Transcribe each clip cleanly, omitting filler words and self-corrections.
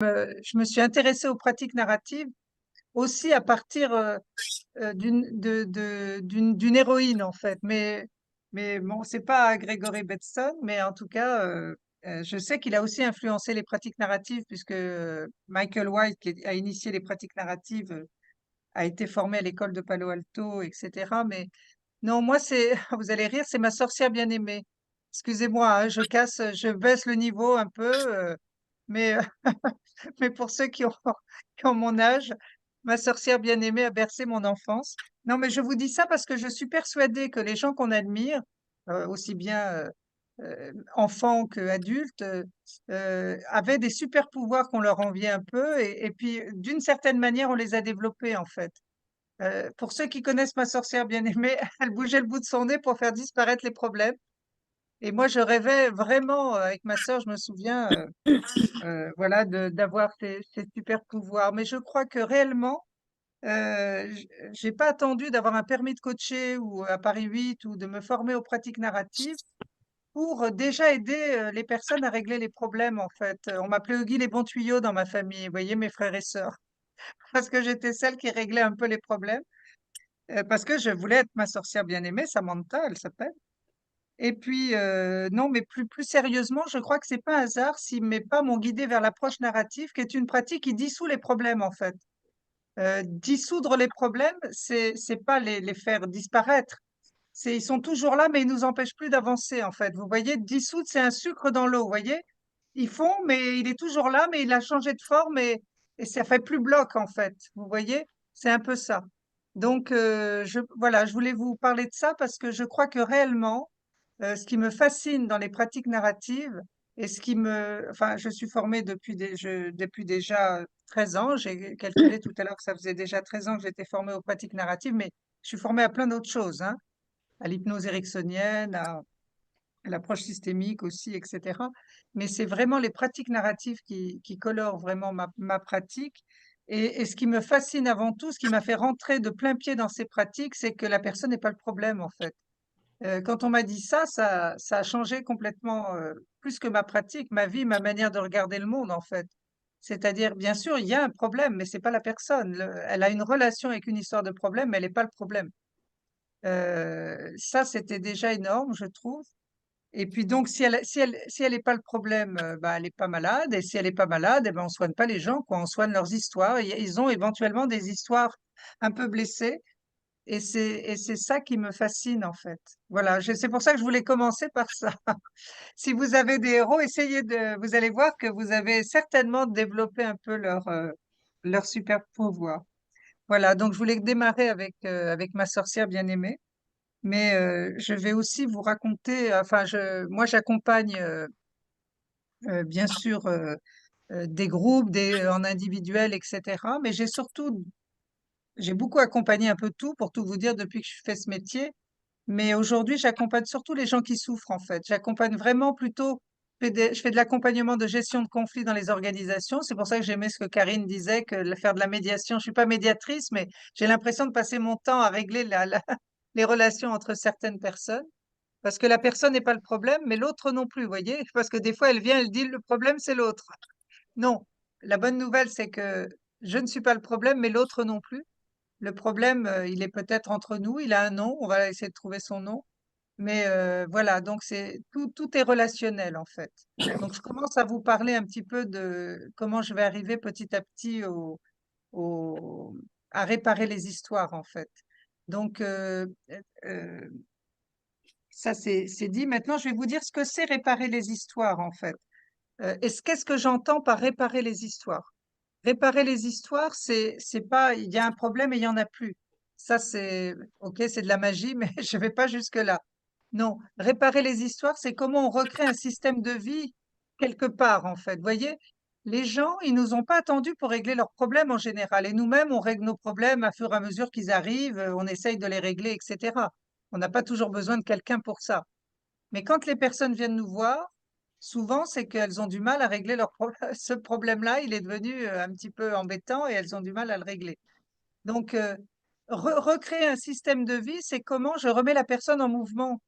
Je me suis intéressée aux pratiques narratives aussi à partir d'une héroïne en fait. Mais bon, c'est pas Gregory Bateson, mais en tout cas, je sais qu'il a aussi influencé les pratiques narratives puisque Michael White, qui a initié les pratiques narratives, a été formé à l'école de Palo Alto, etc. Mais non, moi c'est, vous allez rire, c'est ma sorcière bien-aimée. Excusez-moi, hein, je baisse le niveau un peu, mais mais pour ceux qui ont mon âge, ma sorcière bien-aimée a bercé mon enfance. Non, mais je vous dis ça parce que je suis persuadée que les gens qu'on admire, aussi bien enfants qu'adultes, avaient des super pouvoirs qu'on leur enviait un peu, et puis d'une certaine manière, on les a développés en fait. Pour ceux qui connaissent ma sorcière bien-aimée, elle bougeait le bout de son nez pour faire disparaître les problèmes. Et moi, je rêvais vraiment, avec ma sœur, je me souviens, voilà, d'avoir ces super pouvoirs. Mais je crois que réellement, j'ai pas attendu d'avoir un permis de coacher ou à Paris 8 ou de me former aux pratiques narratives pour déjà aider les personnes à régler les problèmes, en fait. On m'appelait Oggy les bons tuyaux dans ma famille, vous voyez, mes frères et sœurs, parce que j'étais celle qui réglait un peu les problèmes, parce que je voulais être ma sorcière bien-aimée, Samantha, elle s'appelle. Et puis, non, mais plus sérieusement, je crois que c'est pas un hasard si mes pas m'ont guidée vers l'approche narrative, qui est une pratique qui dissout les problèmes, en fait. Dissoudre les problèmes, c'est pas les faire disparaître. Ils sont toujours là, mais ils nous empêchent plus d'avancer, en fait. Vous voyez, dissoudre, c'est un sucre dans l'eau, vous voyez? Ils font, mais il est toujours là, mais il a changé de forme et ça fait plus bloc, en fait. Vous voyez? C'est un peu ça. Donc, voilà, je voulais vous parler de ça parce que je crois que réellement, ce qui me fascine dans les pratiques narratives et enfin, je suis formée depuis déjà 13 ans. J'ai calculé tout à l'heure que ça faisait déjà 13 ans que j'étais formée aux pratiques narratives, mais je suis formée à plein d'autres choses, hein, à l'hypnose ericksonienne, à l'approche systémique aussi, etc. Mais c'est vraiment les pratiques narratives qui colorent vraiment ma pratique. Et ce qui me fascine avant tout, ce qui m'a fait rentrer de plein pied dans ces pratiques, c'est que la personne n'est pas le problème, en fait. Quand on m'a dit ça, ça a changé complètement, plus que ma pratique, ma vie, ma manière de regarder le monde, en fait. C'est-à-dire, bien sûr, il y a un problème, mais c'est pas la personne. Elle a une relation avec une histoire de problème, mais elle n'est pas le problème. Ça, c'était déjà énorme, je trouve. Et puis donc, si elle n'est pas le problème, bah, elle n'est pas malade. Et si elle n'est pas malade, eh ben, on soigne pas les gens, quoi. On soigne leurs histoires. Ils ont éventuellement des histoires un peu blessées. Et c'est ça qui me fascine, en fait. Voilà, c'est pour ça que je voulais commencer par ça. Si vous avez des héros, vous allez voir que vous avez certainement développé un peu leur super pouvoir. Voilà, donc je voulais démarrer avec ma sorcière bien-aimée, mais je vais aussi vous raconter, enfin, moi j'accompagne bien sûr des groupes, en individuel, etc. Mais j'ai beaucoup accompagné un peu tout, pour tout vous dire, depuis que je fais ce métier. Mais aujourd'hui, j'accompagne surtout les gens qui souffrent, en fait. J'accompagne vraiment plutôt, je fais de l'accompagnement de gestion de conflits dans les organisations. C'est pour ça que j'aimais ce que Karine disait, que faire de la médiation, je suis pas médiatrice, mais j'ai l'impression de passer mon temps à régler les relations entre certaines personnes. Parce que la personne n'est pas le problème, mais l'autre non plus, vous voyez? Parce que des fois, elle vient, elle dit, le problème, c'est l'autre. Non. La bonne nouvelle, c'est que je ne suis pas le problème, mais l'autre non plus. Le problème, il est peut-être entre nous, il a un nom, on va essayer de trouver son nom. Mais voilà, donc tout est relationnel en fait. Donc je commence à vous parler un petit peu de comment je vais arriver petit à petit au- à réparer les histoires en fait. Donc euh, ça c'est dit. Maintenant, je vais vous dire ce que c'est réparer les histoires en fait. Qu'est-ce que j'entends par réparer les histoires? Réparer les histoires, c'est pas il y a un problème et il y en a plus. Ça c'est OK, c'est de la magie, mais je vais pas jusque là. Non, réparer les histoires, c'est comment on recrée un système de vie quelque part, en fait. Vous voyez, les gens, ils nous ont pas attendus pour régler leurs problèmes en général. Et nous-mêmes, on règle nos problèmes à fur et à mesure qu'ils arrivent, on essaye de les régler, etc. On n'a pas toujours besoin de quelqu'un pour ça. Mais quand les personnes viennent nous voir, souvent, c'est qu'elles ont du mal à régler leur problème. Ce problème-là, il est devenu un petit peu embêtant et elles ont du mal à le régler. Donc, recréer un système de vie, c'est comment je remets la personne en mouvement.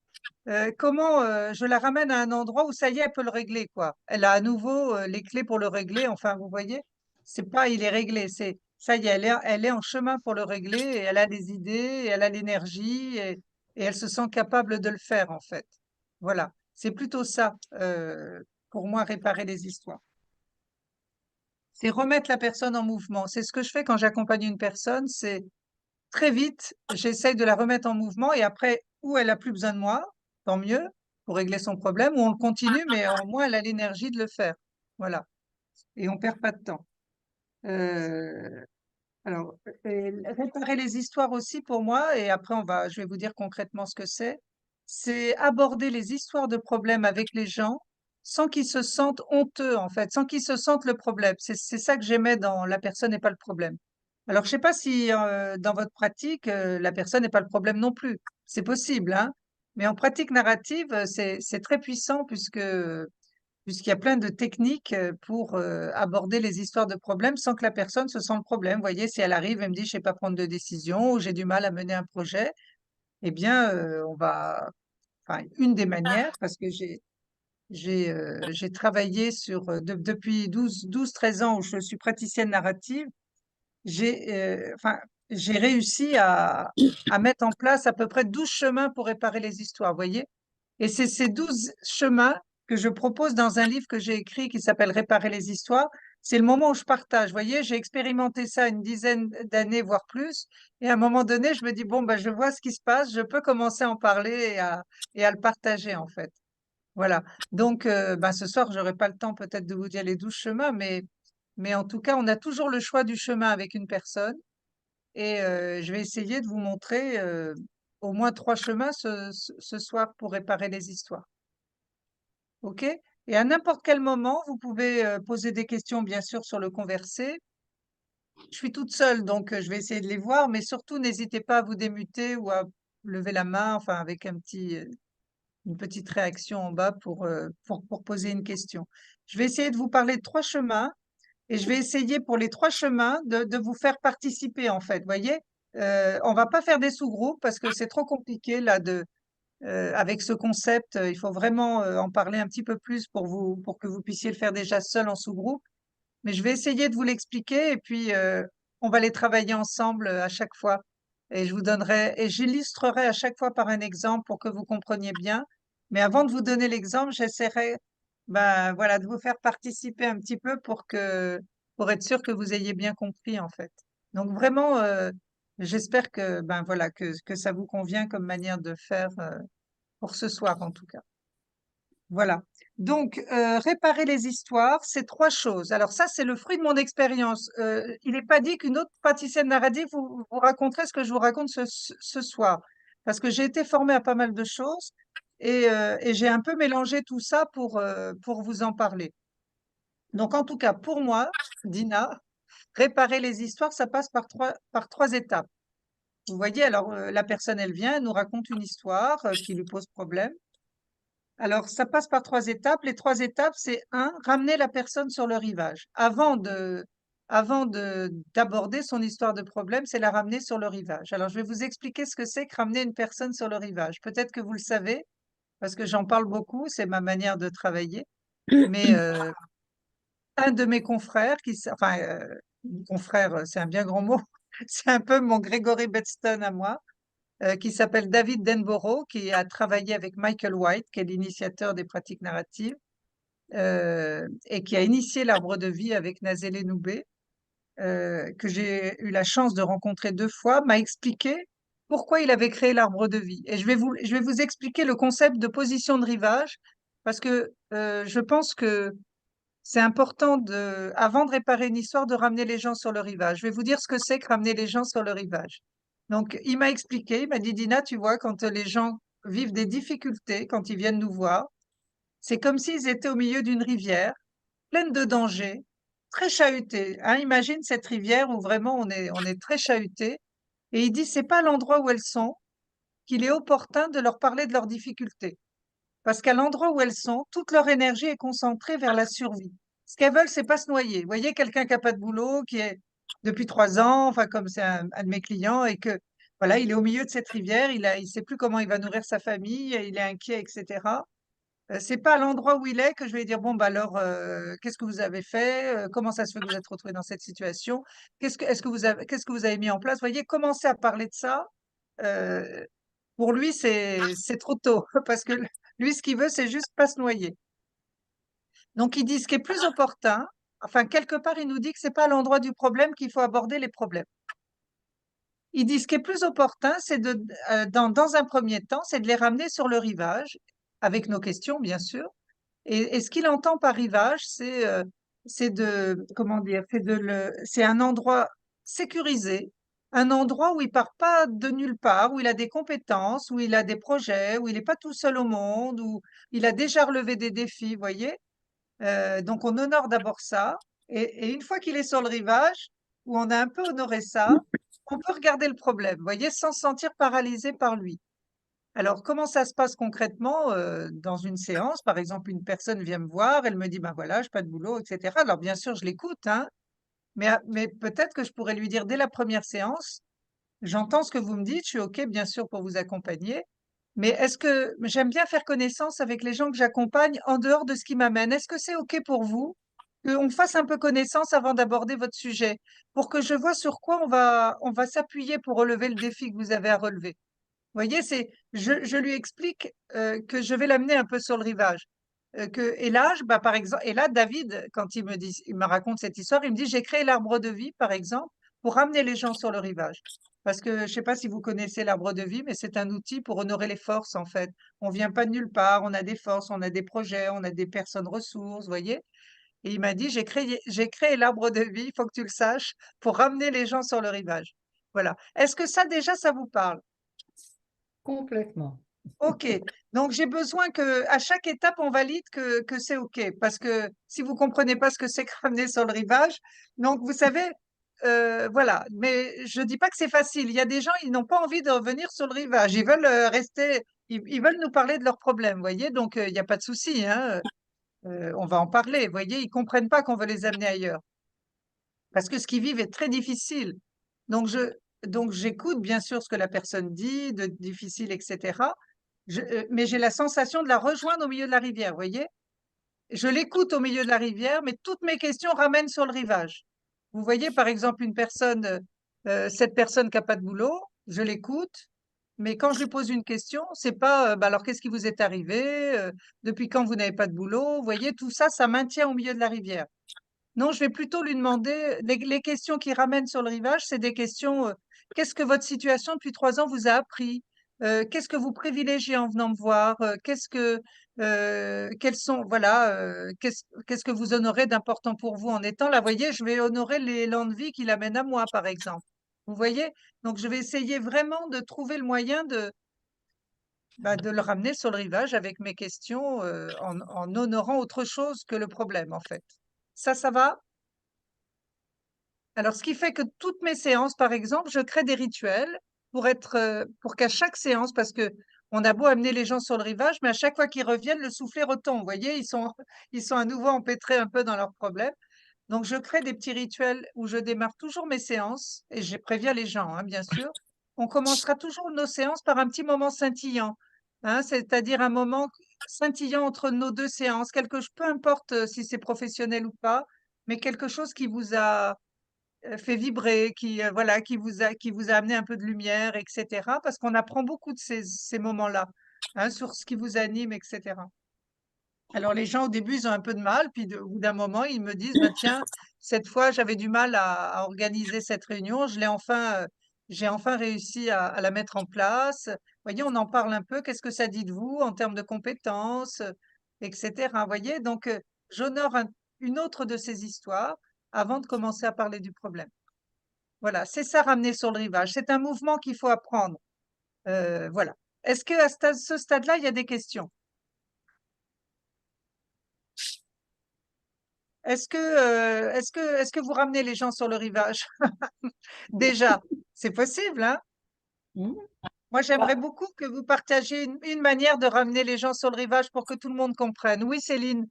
Comment je la ramène à un endroit où ça y est, elle peut le régler, quoi. Elle a à nouveau les clés pour le régler. Enfin, vous voyez, c'est pas il est réglé, c'est ça y est, elle est en chemin pour le régler et elle a des idées, et elle a l'énergie et elle se sent capable de le faire, en fait. Voilà, c'est plutôt ça pour moi, réparer les histoires. C'est remettre la personne en mouvement. C'est ce que je fais quand j'accompagne une personne. C'est très vite, j'essaye de la remettre en mouvement et après, ou elle a plus besoin de moi, tant mieux, pour régler son problème, ou on le continue, mais au moins elle a l'énergie de le faire. Voilà. Et on perd pas de temps. Euh, alors, réparer les histoires aussi pour moi, et après je vais vous dire concrètement ce que c'est aborder les histoires de problèmes avec les gens sans qu'ils se sentent honteux, en fait, sans qu'ils se sentent le problème. C'est ça que j'aimais dans la personne n'est pas le problème. Alors, je sais pas si dans votre pratique, la personne n'est pas le problème non plus. C'est possible, hein. Mais en pratique narrative, c'est très puissant puisqu'il y a plein de techniques pour aborder les histoires de problèmes sans que la personne se sente le problème. Vous voyez, si elle arrive et me dit, je sais pas prendre de décision ou j'ai du mal à mener un projet, eh bien, enfin, une des manières, parce que j'ai travaillé depuis 13 ans où je suis praticienne narrative, enfin, j'ai réussi à mettre en place à peu près 12 chemins pour réparer les histoires, vous voyez? Et c'est ces 12 chemins que je propose dans un livre que j'ai écrit qui s'appelle Réparer les histoires. C'est le moment où je partage. Vous voyez, j'ai expérimenté ça une dizaine d'années, voire plus. Et à un moment donné, je me dis, bon, ben, je vois ce qui se passe, je peux commencer à en parler et à le partager, en fait. Voilà. Donc, ben, ce soir, j'aurai pas le temps peut-être de vous dire les 12 chemins, mais en tout cas, on a toujours le choix du chemin avec une personne. Et je vais essayer de vous montrer au moins 3 chemins ce soir pour réparer les histoires. OK? Et à n'importe quel moment, vous pouvez poser des questions, bien sûr, sur le conversé. Je suis toute seule, donc je vais essayer de les voir, mais surtout, n'hésitez pas à vous démuter ou à lever la main, enfin, avec une petite réaction en bas pour poser une question. Je vais essayer de vous parler de 3 chemins et je vais essayer pour les 3 chemins de vous faire participer, en fait. Vous voyez? On va pas faire des sous-groupes parce que c'est trop compliqué là avec ce concept. Il faut vraiment en parler un petit peu plus pour que vous puissiez le faire déjà seul en sous-groupe. Mais je vais essayer de vous l'expliquer et puis on va les travailler ensemble à chaque fois. Et j'illustrerai à chaque fois par un exemple pour que vous compreniez bien. Mais avant de vous donner l'exemple, j'essaierai, ben voilà, de vous faire participer un petit peu pour être sûr que vous ayez bien compris en fait. Donc vraiment, j'espère que ben voilà que ça vous convient comme manière de faire pour ce soir en tout cas. Voilà. Donc, réparer les histoires, c'est 3 choses. Alors ça, c'est le fruit de mon expérience. Il n'est pas dit qu'une autre praticienne narrative vous raconterait ce que je vous raconte ce soir. Parce que j'ai été formée à pas mal de choses et j'ai un peu mélangé tout ça pour vous en parler. Donc, en tout cas, pour moi, Dina, réparer les histoires, ça passe par trois étapes. Vous voyez, alors la personne, elle vient, elle nous raconte une histoire qui lui pose problème. Alors, ça passe par 3 étapes. Les 3 étapes, c'est un, ramener la personne sur le rivage. D'aborder son histoire de problème, c'est la ramener sur le rivage. Alors, je vais vous expliquer ce que c'est que ramener une personne sur le rivage. Peut-être que vous le savez, parce que j'en parle beaucoup, c'est ma manière de travailler. Mais un de mes confrères, confrère, c'est un bien grand mot, c'est un peu mon Gregory Bedston à moi, qui s'appelle David Denborough, qui a travaillé avec Michael White, qui est l'initiateur des pratiques narratives, et qui a initié l'arbre de vie avec Nazélé Noubé, que j'ai eu la chance de rencontrer 2 fois, m'a expliqué pourquoi il avait créé l'arbre de vie. Et je vais vous expliquer le concept de position de rivage, parce que je pense que c'est important avant de réparer une histoire, de ramener les gens sur le rivage. Je vais vous dire ce que c'est que ramener les gens sur le rivage. Donc, il m'a expliqué, il m'a dit, Dina, tu vois, quand les gens vivent des difficultés, quand ils viennent nous voir, c'est comme s'ils étaient au milieu d'une rivière, pleine de dangers, très chahutée. Hein, imagine cette rivière où vraiment on est très chahuté. Et il dit, c'est pas l'endroit où elles sont qu'il est opportun de leur parler de leurs difficultés. Parce qu'à l'endroit où elles sont, toute leur énergie est concentrée vers la survie. Ce qu'elles veulent, c'est pas se noyer. Vous voyez, quelqu'un qui a pas de boulot, qui est depuis 3 ans, enfin, comme c'est un de mes clients, et que Voilà, il est au milieu de cette rivière, il sait plus comment il va nourrir sa famille, il est inquiet, etc. C'est pas à l'endroit où il est que je vais dire bon bah alors qu'est-ce que vous avez fait? Comment ça se fait que vous êtes retrouvé dans cette situation? Qu'est-ce que vous avez mis en place? Vous voyez, commencer à parler de ça, euh, pour lui c'est trop tôt parce que lui ce qu'il veut c'est juste pas se noyer. Donc il dit ce qui est plus opportun, enfin quelque part il nous dit que c'est pas à l'endroit du problème qu'il faut aborder les problèmes. Il dit ce qui est plus opportun, c'est dans un premier temps, c'est de les ramener sur le rivage, avec nos questions, bien sûr. Et ce qu'il entend par rivage, comment dire, c'est un endroit sécurisé, un endroit où il part pas de nulle part, où il a des compétences, où il a des projets, où il n'est pas tout seul au monde, où il a déjà relevé des défis, vous voyez. Donc on honore d'abord ça, et une fois qu'il est sur le rivage, où on a un peu honoré ça, on peut regarder le problème, vous voyez, sans se sentir paralysé par lui. Alors, comment ça se passe concrètement dans une séance? Par exemple, une personne vient me voir, elle me dit, ben voilà, j'ai pas de boulot, etc. Alors, bien sûr, je l'écoute, hein, mais peut-être que je pourrais lui dire dès la première séance, j'entends ce que vous me dites, je suis OK, bien sûr, pour vous accompagner, mais j'aime bien faire connaissance avec les gens que j'accompagne en dehors de ce qui m'amène. Est-ce que c'est OK pour vous qu'on fasse un peu connaissance avant d'aborder votre sujet, pour que je vois sur quoi on va s'appuyer pour relever le défi que vous avez à relever? Vous voyez, je lui explique que je vais l'amener un peu sur le rivage. Et là, bah, par exemple, et là, David, quand il me raconte cette histoire, il me dit, j'ai créé l'arbre de vie, par exemple, pour ramener les gens sur le rivage. Parce que je ne sais pas si vous connaissez l'arbre de vie, mais c'est un outil pour honorer les forces, en fait. On vient pas de nulle part, on a des forces, on a des projets, on a des personnes ressources, vous voyez. Et il m'a dit, j'ai créé l'arbre de vie, il faut que tu le saches, pour ramener les gens sur le rivage. Voilà. Est-ce que ça, déjà, ça vous parle? Complètement. OK. Donc j'ai besoin que à chaque étape, on valide que c'est OK. Parce que si vous comprenez pas ce que c'est que ramener sur le rivage, donc vous savez, voilà. Mais je dis pas que c'est facile. Il y a des gens, ils n'ont pas envie de revenir sur le rivage. Ils veulent rester, ils veulent nous parler de leurs problèmes, vous voyez. Donc il n'y a pas de souci, hein. On va en parler, vous voyez. Ils comprennent pas qu'on veut les amener ailleurs. Parce que ce qu'ils vivent est très difficile. Donc donc j'écoute bien sûr ce que la personne dit, de difficile, etc. Mais j'ai la sensation de la rejoindre au milieu de la rivière, vous voyez? Je l'écoute au milieu de la rivière, mais toutes mes questions ramènent sur le rivage. Vous voyez, par exemple, cette personne qui n'a pas de boulot, je l'écoute, mais quand je lui pose une question, c'est pas, bah alors qu'est-ce qui vous est arrivé? Depuis quand vous n'avez pas de boulot? Vous voyez, tout ça, ça maintient au milieu de la rivière. Non, je vais plutôt lui demander, les questions qui ramènent sur le rivage, c'est des questions, qu'est-ce que votre situation depuis 3 ans vous a appris? Qu'est-ce que vous privilégiez en venant me voir? Quels sont, voilà, qu'est-ce que vous honorez d'important pour vous en étant là? Vous voyez, je vais honorer l'élan de vie qu'il amène à moi, par exemple. Vous voyez? Donc, je vais essayer vraiment de trouver le moyen bah, de le ramener sur le rivage avec mes questions, en honorant autre chose que le problème, en fait. Ça va? Alors, ce qui fait que toutes mes séances, par exemple, je crée des rituels pour qu'à chaque séance, parce que on a beau amener les gens sur le rivage, mais à chaque fois qu'ils reviennent, le soufflet retombe. Vous voyez, ils sont à nouveau empêtrés un peu dans leurs problèmes. Donc, je crée des petits rituels où je démarre toujours mes séances et je préviens les gens, hein, bien sûr. On commencera toujours nos séances par un petit moment scintillant, hein, c'est-à-dire un moment scintillant entre nos deux séances, peu importe si c'est professionnel ou pas, mais quelque chose qui vous a fait vibrer, voilà, qui vous a amené un peu de lumière, etc. Parce qu'on apprend beaucoup de ces moments-là, hein, sur ce qui vous anime, etc. Alors les gens au début ils ont un peu de mal, puis au bout d'un moment ils me disent, bah tiens, cette fois j'avais du mal à organiser cette réunion, j'ai enfin réussi à la mettre en place. Vous voyez, on en parle un peu. Qu'est-ce que ça dit de vous en termes de compétences, etc. Vous voyez, donc j'honore une autre de ces histoires avant de commencer à parler du problème. Voilà, c'est ça, ramener sur le rivage. C'est un mouvement qu'il faut apprendre. Voilà. Est-ce que à ce stade-là, il y a des questions? Est-ce que vous ramenez les gens sur le rivage? Déjà, c'est possible, hein? Hmm. Moi, j'aimerais Bah, beaucoup que vous partagiez une manière de ramener les gens sur le rivage pour que tout le monde comprenne. Oui, Céline.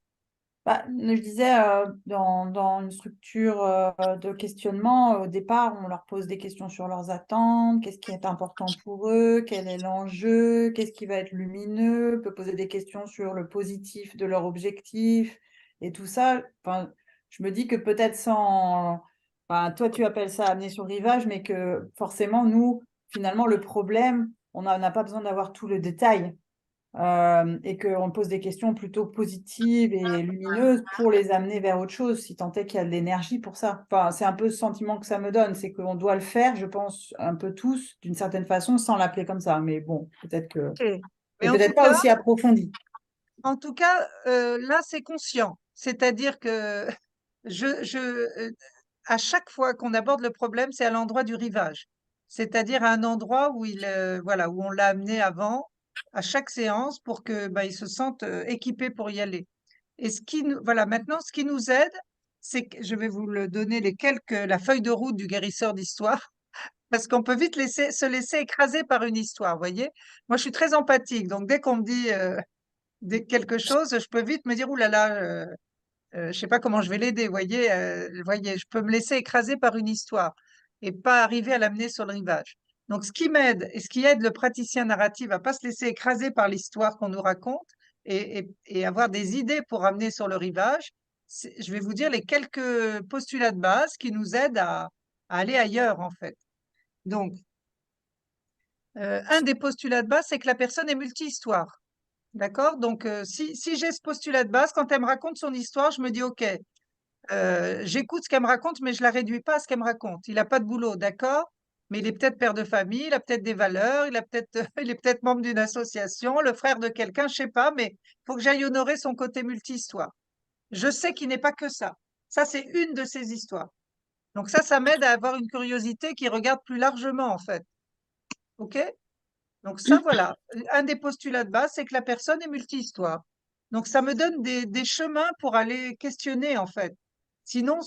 Bah, je disais, dans une structure de questionnement, au départ, on leur pose des questions sur leurs attentes, qu'est-ce qui est important pour eux, quel est l'enjeu, qu'est-ce qui va être lumineux, on peut poser des questions sur le positif de leur objectif et tout ça. Enfin, je me dis que peut-être sans, enfin, toi tu appelles ça amener sur le rivage, mais que forcément, nous, finalement, le problème, on n'a pas besoin d'avoir tout le détail. Et qu'on pose des questions plutôt positives et lumineuses pour les amener vers autre chose, si tant est qu'il y a de l'énergie pour ça. Enfin, c'est un peu ce sentiment que ça me donne, c'est qu'on doit le faire, je pense, un peu tous, d'une certaine façon, sans l'appeler comme ça. Mais bon, peut-être que Ok. Mais c'est peut-être pas aussi approfondi. en tout cas, là, c'est conscient. C'est-à-dire que je, à chaque fois qu'on aborde le problème, c'est à l'endroit du rivage. C'est-à-dire à un endroit où voilà, où on l'a amené avant, à chaque séance, pour que, bah, il se sente équipé pour y aller. Et voilà, maintenant, ce qui nous aide, c'est que je vais vous le donner la feuille de route du guérisseur d'histoire, parce qu'on peut vite se laisser écraser par une histoire, vous voyez. Moi, je suis très empathique, donc dès qu'on me dit quelque chose, je peux vite me dire, ouh là là, je sais pas comment je vais l'aider, voyez, je peux me laisser écraser par une histoire et pas arriver à l'amener sur le rivage. Donc, ce qui m'aide et ce qui aide le praticien narratif à pas se laisser écraser par l'histoire qu'on nous raconte et avoir des idées pour amener sur le rivage, je vais vous dire les quelques postulats de base qui nous aident à aller ailleurs, en fait. Donc, un des postulats de base, c'est que la personne est multi-histoire. D'accord? Donc, si j'ai ce postulat de base, quand elle me raconte son histoire, je me dis, OK, j'écoute ce qu'elle me raconte, mais je la réduis pas à ce qu'elle me raconte. Il a pas de boulot, d'accord, mais il est peut-être père de famille, il a peut-être des valeurs, il a peut-être, il est peut-être membre d'une association, le frère de quelqu'un, je sais pas, mais il faut que j'aille honorer son côté multi-histoire. Je sais qu'il n'est pas que ça. Ça, c'est une de ses histoires. Donc ça m'aide à avoir une curiosité qui regarde plus largement, en fait. OK? Donc ça, voilà. Un des postulats de base, c'est que la personne est multi-histoire. Donc ça me donne des chemins pour aller questionner, en fait. Sinon,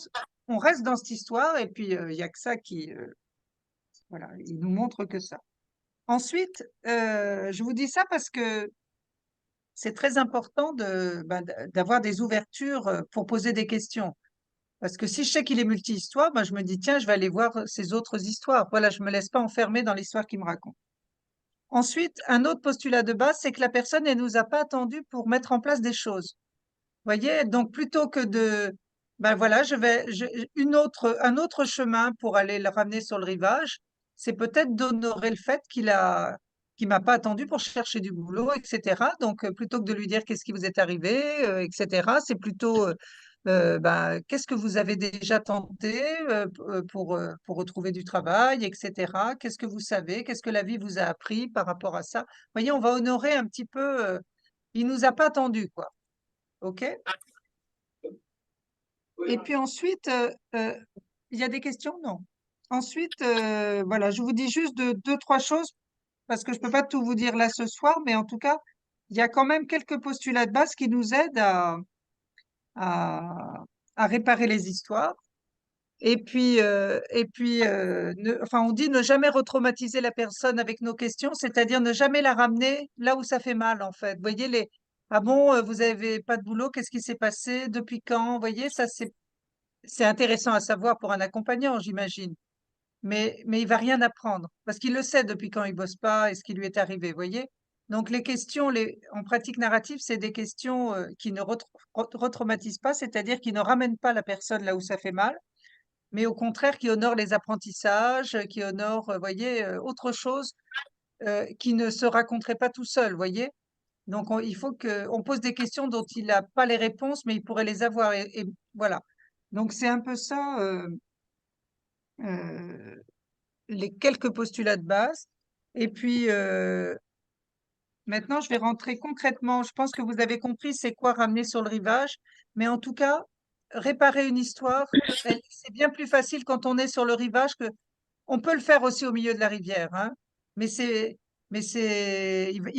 on reste dans cette histoire et puis il y a que ça voilà, il nous montre que ça. Ensuite, je vous dis ça parce que c'est très important d'avoir des ouvertures pour poser des questions. Parce que si je sais qu'il est multi-histoire, moi je me dis, tiens, je vais aller voir ses autres histoires. Voilà, je me laisse pas enfermer dans l'histoire qu'il me raconte. Ensuite, un autre postulat de base, c'est que la personne, elle nous a pas attendu pour mettre en place des choses. Voyez? Donc, plutôt que ben voilà, un autre chemin pour aller le ramener sur le rivage, c'est peut-être d'honorer le fait qu'il m'a pas attendu pour chercher du boulot, etc. Donc, plutôt que de lui dire qu'est-ce qui vous est arrivé, etc., c'est plutôt, ben, qu'est-ce que vous avez déjà tenté pour retrouver du travail, etc. Qu'est-ce que vous savez? Qu'est-ce que la vie vous a appris par rapport à ça? Voyez, on va honorer un petit peu, il nous a pas attendu, quoi. OK? Et puis ensuite, il y a des questions? Non. Ensuite, voilà, je vous dis juste deux, trois choses parce que je peux pas tout vous dire là ce soir, mais en tout cas, il y a quand même quelques postulats de base qui nous aident à, à réparer les histoires. Enfin, on dit ne jamais retraumatiser la personne avec nos questions, c'est-à-dire ne jamais la ramener là où ça fait mal, en fait. Vous voyez, ah bon, vous avez pas de boulot, qu'est-ce qui s'est passé, depuis quand? Vous voyez, ça, c'est intéressant à savoir pour un accompagnant, j'imagine. Mais il va rien apprendre parce qu'il le sait depuis quand il bosse pas et ce qui lui est arrivé, vous voyez? Donc les questions, en pratique narrative, c'est des questions qui ne retraumatisent pas, c'est-à-dire qui ne ramènent pas la personne là où ça fait mal, mais au contraire qui honorent les apprentissages, qui honorent, voyez, autre chose qui ne se raconterait pas tout seul, voyez? Donc il faut qu'on pose des questions dont il n'a pas les réponses, mais il pourrait les avoir et voilà. Donc c'est un peu ça. Euh, les quelques postulats de base. Et puis, maintenant, je vais rentrer concrètement. Je pense que vous avez compris c'est quoi ramener sur le rivage. Mais en tout cas, réparer une histoire, c'est bien plus facile quand on est sur le rivage que on peut le faire aussi au milieu de la rivière, hein. Mais il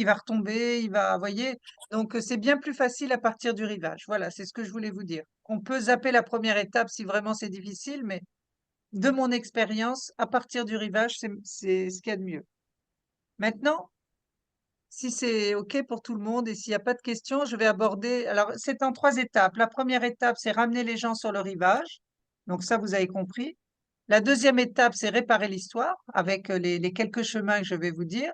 va retomber, voyez. Donc, c'est bien plus facile à partir du rivage. Voilà, c'est ce que je voulais vous dire. On peut zapper la première étape si vraiment c'est difficile, mais de mon expérience, à partir du rivage, c'est ce qu'il y a de mieux. Maintenant, si c'est OK pour tout le monde et s'il n'y a pas de questions, je vais aborder. Alors, c'est en 3 étapes. La première étape, c'est ramener les gens sur le rivage. Donc, ça, vous avez compris. La deuxième étape, c'est réparer l'histoire avec les quelques chemins que je vais vous dire.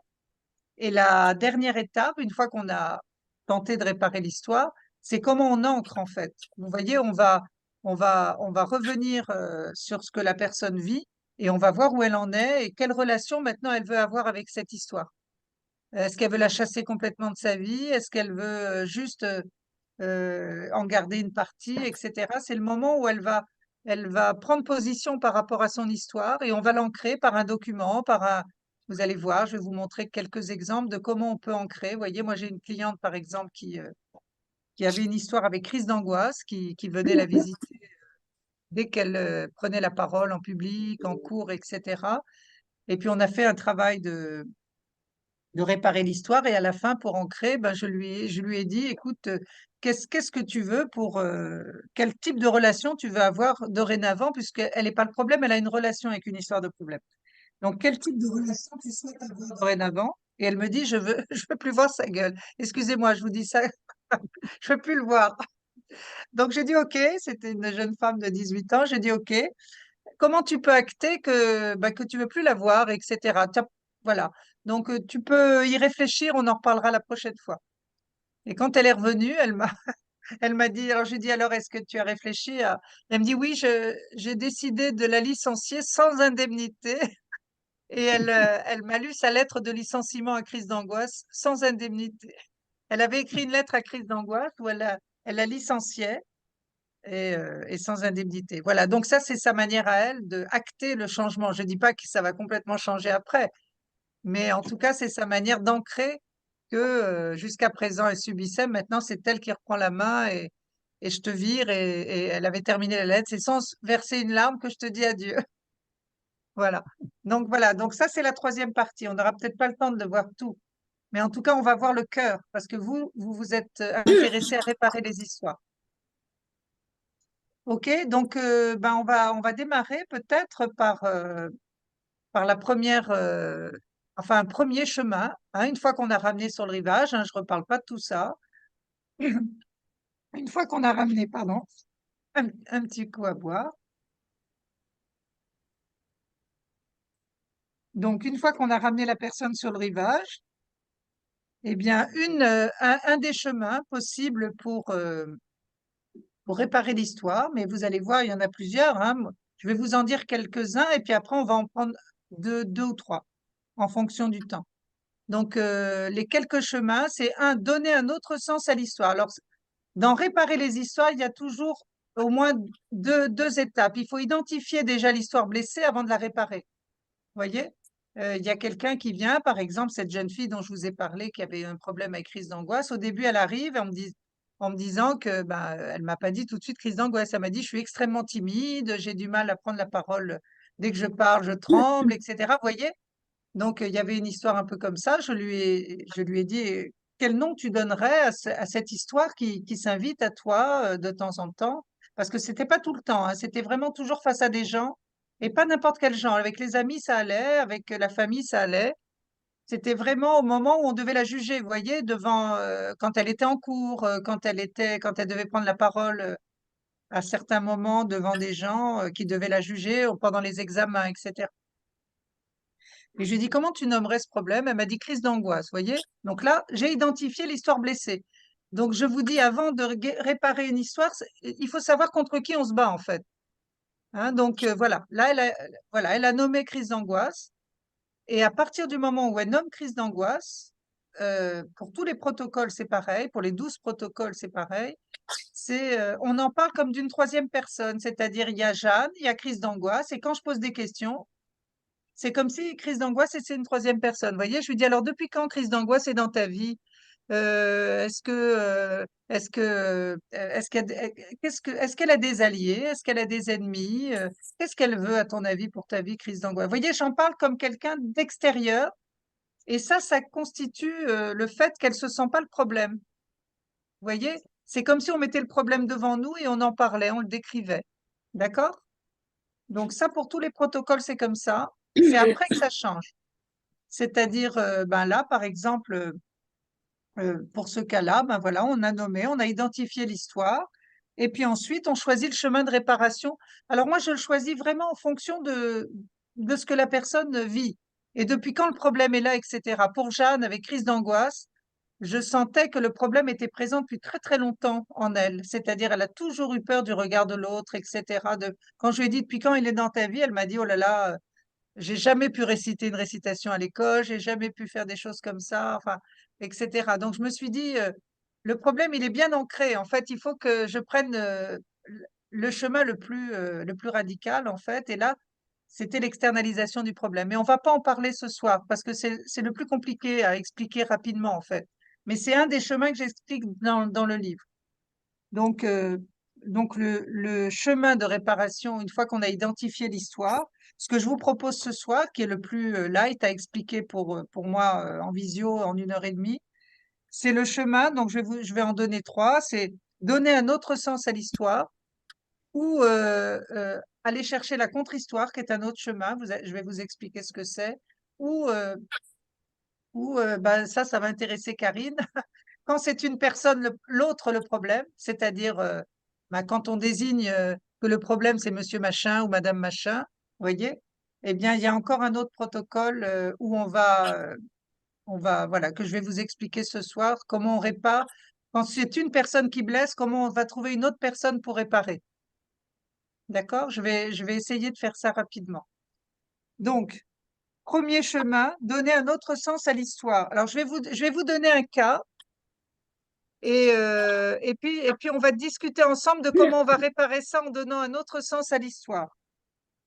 Et la dernière étape, une fois qu'on a tenté de réparer l'histoire, c'est comment on ancre en fait. Vous voyez, on va revenir sur ce que la personne vit et on va voir où elle en est et quelle relation maintenant elle veut avoir avec cette histoire. Est-ce qu'elle veut la chasser complètement de sa vie? Est-ce qu'elle veut juste en garder une partie, etc. C'est le moment où elle va prendre position par rapport à son histoire et on va l'ancrer par un document, vous allez voir, je vais vous montrer quelques exemples de comment on peut ancrer. Vous voyez, moi j'ai une cliente par exemple qui avait une histoire avec crise d'angoisse, qui venait la visiter dès qu'elle prenait la parole en public, en cours, etc. Et puis on a fait un travail de réparer l'histoire et à la fin pour ancrer ben, je lui ai dit écoute qu'est-ce que tu veux quel type de relation tu veux avoir dorénavant puisqu'elle n'est pas le problème, elle a une relation avec une histoire de problème, donc quel type de relation tu souhaites avoir dorénavant, et elle me dit je veux je veux plus voir sa gueule, excusez-moi je vous dis ça, je veux plus le voir. Donc j'ai dit ok, c'était une jeune femme de 18 ans, j'ai dit ok, comment tu peux acter que tu veux plus la voir, etc. Voilà. Donc, tu peux y réfléchir, on en reparlera la prochaine fois. Et quand elle est revenue, elle m'a dit, alors j'ai dit, alors est-ce que tu as réfléchi à... Elle me dit, oui, j'ai décidé de la licencier sans indemnité. Et elle m'a lu sa lettre de licenciement à crise d'angoisse sans indemnité. Elle avait écrit une lettre à crise d'angoisse où elle la licenciait et sans indemnité. Voilà, donc ça, c'est sa manière à elle de acter le changement. Je ne dis pas que ça va complètement changer après, mais en tout cas, c'est sa manière d'ancrer que jusqu'à présent, elle subissait. Maintenant, c'est elle qui reprend la main et je te vire. Et elle avait terminé la lettre. C'est sans verser une larme que je te dis adieu. Voilà. Donc ça, c'est la troisième partie. On n'aura peut-être pas le temps de voir tout. Mais en tout cas, on va voir le cœur parce que vous êtes intéressé à réparer les histoires. OK, donc ben on va démarrer peut-être par la première, enfin un premier chemin, hein, une fois qu'on a ramené sur le rivage, hein, je ne reparle pas de tout ça. Une fois qu'on a ramené, pardon, un petit coup à boire. Donc une fois qu'on a ramené la personne sur le rivage, eh bien un des chemins possibles pour réparer l'histoire, mais vous allez voir, il y en a plusieurs, hein. Je vais vous en dire quelques-uns et puis après on va en prendre deux ou trois en fonction du temps. Donc, les quelques chemins, c'est un, donner un autre sens à l'histoire. Alors, dans réparer les histoires, il y a toujours au moins deux étapes. Il faut identifier déjà l'histoire blessée avant de la réparer. Vous voyez? Il y a quelqu'un qui vient, par exemple, cette jeune fille dont je vous ai parlé, qui avait un problème avec crise d'angoisse. Au début, elle arrive en me disant que, ben, elle m'a pas dit tout de suite crise d'angoisse. Elle m'a dit, je suis extrêmement timide, j'ai du mal à prendre la parole. Dès que je parle, je tremble, etc. Vous voyez? Donc, il y avait une histoire un peu comme ça. Je lui ai dit, quel nom tu donnerais à cette histoire qui s'invite à toi de temps en temps? Parce que c'était pas tout le temps, hein, c'était vraiment toujours face à des gens et pas n'importe quel gens. Avec les amis, ça allait, avec la famille, ça allait. C'était vraiment au moment où on devait la juger, vous voyez, quand elle était en cours, quand elle devait prendre la parole à certains moments devant des gens qui devaient la juger pendant les examens, etc. Et je lui ai dit, comment tu nommerais ce problème? Elle m'a dit crise d'angoisse, vous voyez? Donc là, j'ai identifié l'histoire blessée. Donc je vous dis, avant de réparer une histoire, il faut savoir contre qui on se bat en fait. Hein, donc voilà, là, elle a nommé crise d'angoisse. Et à partir du moment où elle nomme crise d'angoisse, pour tous les protocoles, c'est pareil, pour les 12 protocoles, c'est pareil. On en parle comme d'une troisième personne, c'est-à-dire il y a Jeanne, il y a crise d'angoisse, et quand je pose des questions, c'est comme si crise d'angoisse, c'est une troisième personne. Vous voyez, je lui dis alors depuis quand crise d'angoisse est dans ta vie? Est-ce qu'elle a des alliés? Est-ce qu'elle a des ennemis? Qu'est-ce qu'elle veut à ton avis pour ta vie, crise d'angoisse? Vous voyez, j'en parle comme quelqu'un d'extérieur et ça constitue le fait qu'elle se sent pas le problème. Vous voyez, c'est comme si on mettait le problème devant nous et on en parlait, on le décrivait. D'accord? Donc ça, pour tous les protocoles, c'est comme ça. C'est après que ça change. C'est-à-dire, ben là, par exemple, il y a une personne qui vient, qui a une crise d'angoisse. Je lui dis, pour ce cas-là, ben voilà, on a nommé, on a identifié l'histoire, et puis ensuite on choisit le chemin de réparation. Alors moi, je le choisis vraiment en fonction de ce que la personne vit et depuis quand le problème est là, etc. Pour Jeanne, avec crise d'angoisse, je sentais que le problème était présent depuis très très longtemps en elle, c'est-à-dire elle a toujours eu peur du regard de l'autre, etc. Quand je lui ai dit depuis quand il est dans ta vie, elle m'a dit oh là là, j'ai jamais pu réciter une récitation à l'école, j'ai jamais pu faire des choses comme ça, enfin, etc. Donc je me suis dit, le problème, il est bien ancré. En fait, il faut que je prenne le chemin le plus radical, en fait. Et là, c'était l'externalisation du problème. Mais on va pas en parler ce soir parce que c'est le plus compliqué à expliquer rapidement, en fait. Mais c'est un des chemins que j'explique dans le livre. Donc, le chemin de réparation, une fois qu'on a identifié l'histoire, ce que je vous propose ce soir, qui est le plus light à expliquer pour moi en visio en 1 heure et demie, c'est le chemin. Donc, je vais en donner trois. C'est donner un autre sens à l'histoire ou aller chercher la contre-histoire, qui est un autre chemin. Je vais vous expliquer ce que c'est. Ou, ben, ça va intéresser Karine. Quand c'est une personne, l'autre le problème, c'est-à-dire bah, quand on désigne que le problème c'est monsieur machin ou madame machin, vous voyez, eh bien il y a encore un autre protocole où voilà, que je vais vous expliquer ce soir, comment on répare. Quand c'est une personne qui blesse, comment on va trouver une autre personne pour réparer. D'accord? Je vais essayer de faire ça rapidement. Donc, premier chemin, donner un autre sens à l'histoire. Alors, je vais vous donner un cas. Et puis, on va discuter ensemble de comment on va réparer ça en donnant un autre sens à l'histoire.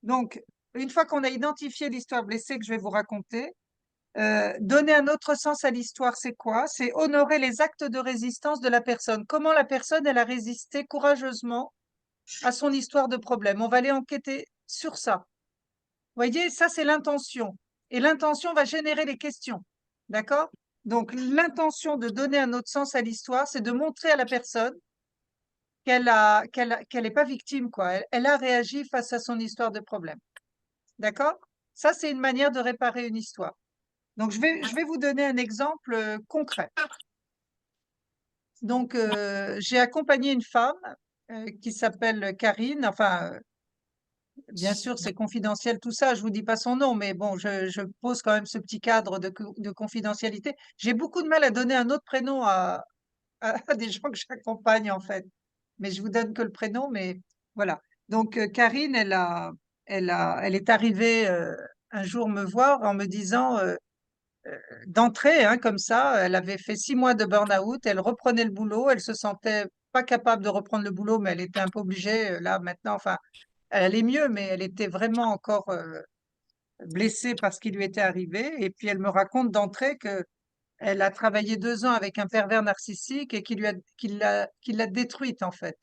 Donc, une fois qu'on a identifié l'histoire blessée que je vais vous raconter, donner un autre sens à l'histoire, c'est quoi? C'est honorer les actes de résistance de la personne. Comment la personne, elle a résisté courageusement à son histoire de problème. On va aller enquêter sur ça. Vous voyez, ça, c'est l'intention. Et l'intention va générer les questions. D'accord? Donc, l'intention de donner un autre sens à l'histoire, c'est de montrer à la personne qu'elle n'est pas victime, quoi. Elle a réagi face à son histoire de problème. D'accord? Ça, c'est une manière de réparer une histoire. Donc, je vais vous donner un exemple concret. Donc, j'ai accompagné une femme qui s'appelle Karine. Enfin, bien sûr, c'est confidentiel tout ça. Je vous dis pas son nom, mais bon, je pose quand même ce petit cadre de confidentialité. J'ai beaucoup de mal à donner un autre prénom à des gens que j'accompagne, en fait. Mais je vous donne que le prénom, mais voilà. Donc, Karine, elle est arrivée un jour me voir en me disant, d'entrée, hein, comme ça, elle avait fait 6 mois de burn-out, elle reprenait le boulot, elle se sentait pas capable de reprendre le boulot, mais elle était un peu obligée, là, maintenant, enfin, elle allait mieux, mais elle était vraiment encore blessée par ce qui lui était arrivé. Et puis, elle me raconte d'entrée que elle a travaillé 2 ans avec un pervers narcissique et qui l'a détruite, en fait.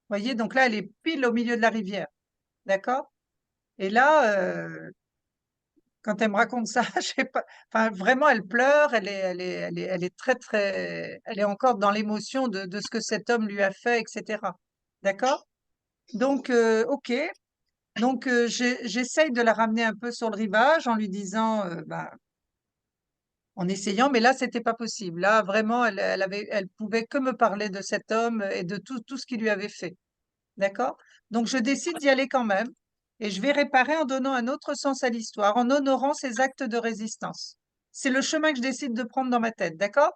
Voyez, donc là, elle est pile au milieu de la rivière, d'accord? Et là, quand elle me raconte ça, je sais pas, enfin, vraiment, elle pleure, elle est très, très, elle est encore dans l'émotion de ce que cet homme lui a fait, etc. D'accord? Donc, ok. Donc, j'essaye de la ramener un peu sur le rivage en lui disant, ben, en essayant, mais là, c'était pas possible. Là, vraiment, elle pouvait que me parler de cet homme et de tout ce qu'il lui avait fait. D'accord? Donc, je décide d'y aller quand même et je vais réparer en donnant un autre sens à l'histoire, en honorant ses actes de résistance. C'est le chemin que je décide de prendre dans ma tête, d'accord?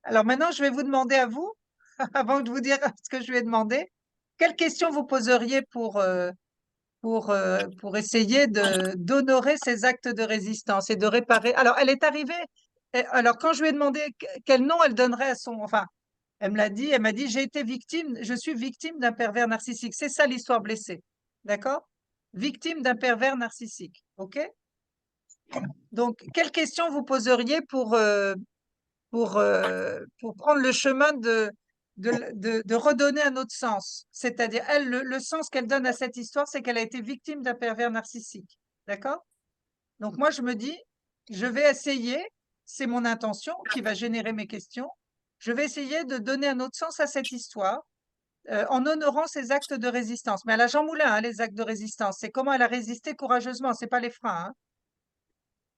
Alors maintenant, je vais vous demander à vous, avant de vous dire ce que je lui ai demandé, quelles questions vous poseriez pour essayer d'honorer ces actes de résistance et de réparer. Alors, elle est arrivée, alors quand je lui ai demandé quel nom elle donnerait à son, enfin, elle m'a dit, j'ai été victime, je suis victime d'un pervers narcissique. C'est ça l'histoire blessée. D'accord? Victime d'un pervers narcissique. OK? Donc, quelles questions vous poseriez pour prendre le chemin de redonner un autre sens? C'est-à-dire, elle, le sens qu'elle donne à cette histoire, c'est qu'elle a été victime d'un pervers narcissique. D'accord? Donc, moi, je me dis, je vais essayer, c'est mon intention qui va générer mes questions, je vais essayer de donner un autre sens à cette histoire en honorant ses actes de résistance. Mais à la Jean Moulin, hein, les actes de résistance, c'est comment elle a résisté courageusement, c'est pas les freins, hein.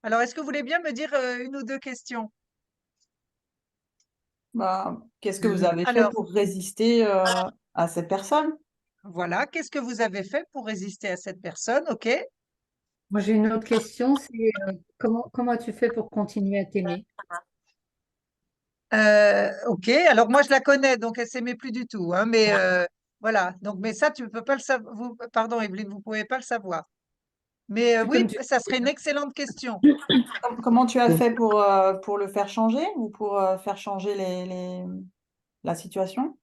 Alors, est-ce que vous voulez bien me dire une ou deux questions? Bah, qu'est-ce que vous avez fait Alors, pour résister à cette personne? voilà, qu'est-ce que vous avez fait pour résister à cette personne? OK. Moi, j'ai une autre question, c'est comment tu fais pour continuer à t'aimer? OK. Alors moi, je la connais, donc elle s'aimait plus du tout, hein, mais voilà. Donc, mais ça, tu peux pas le savoir. Pardon, Evelyne, vous pouvez pas le savoir. Mais C'est oui, comme tu ça serait une excellente question. Comment tu as Com- fait pour le faire changer ou pour faire changer la situation?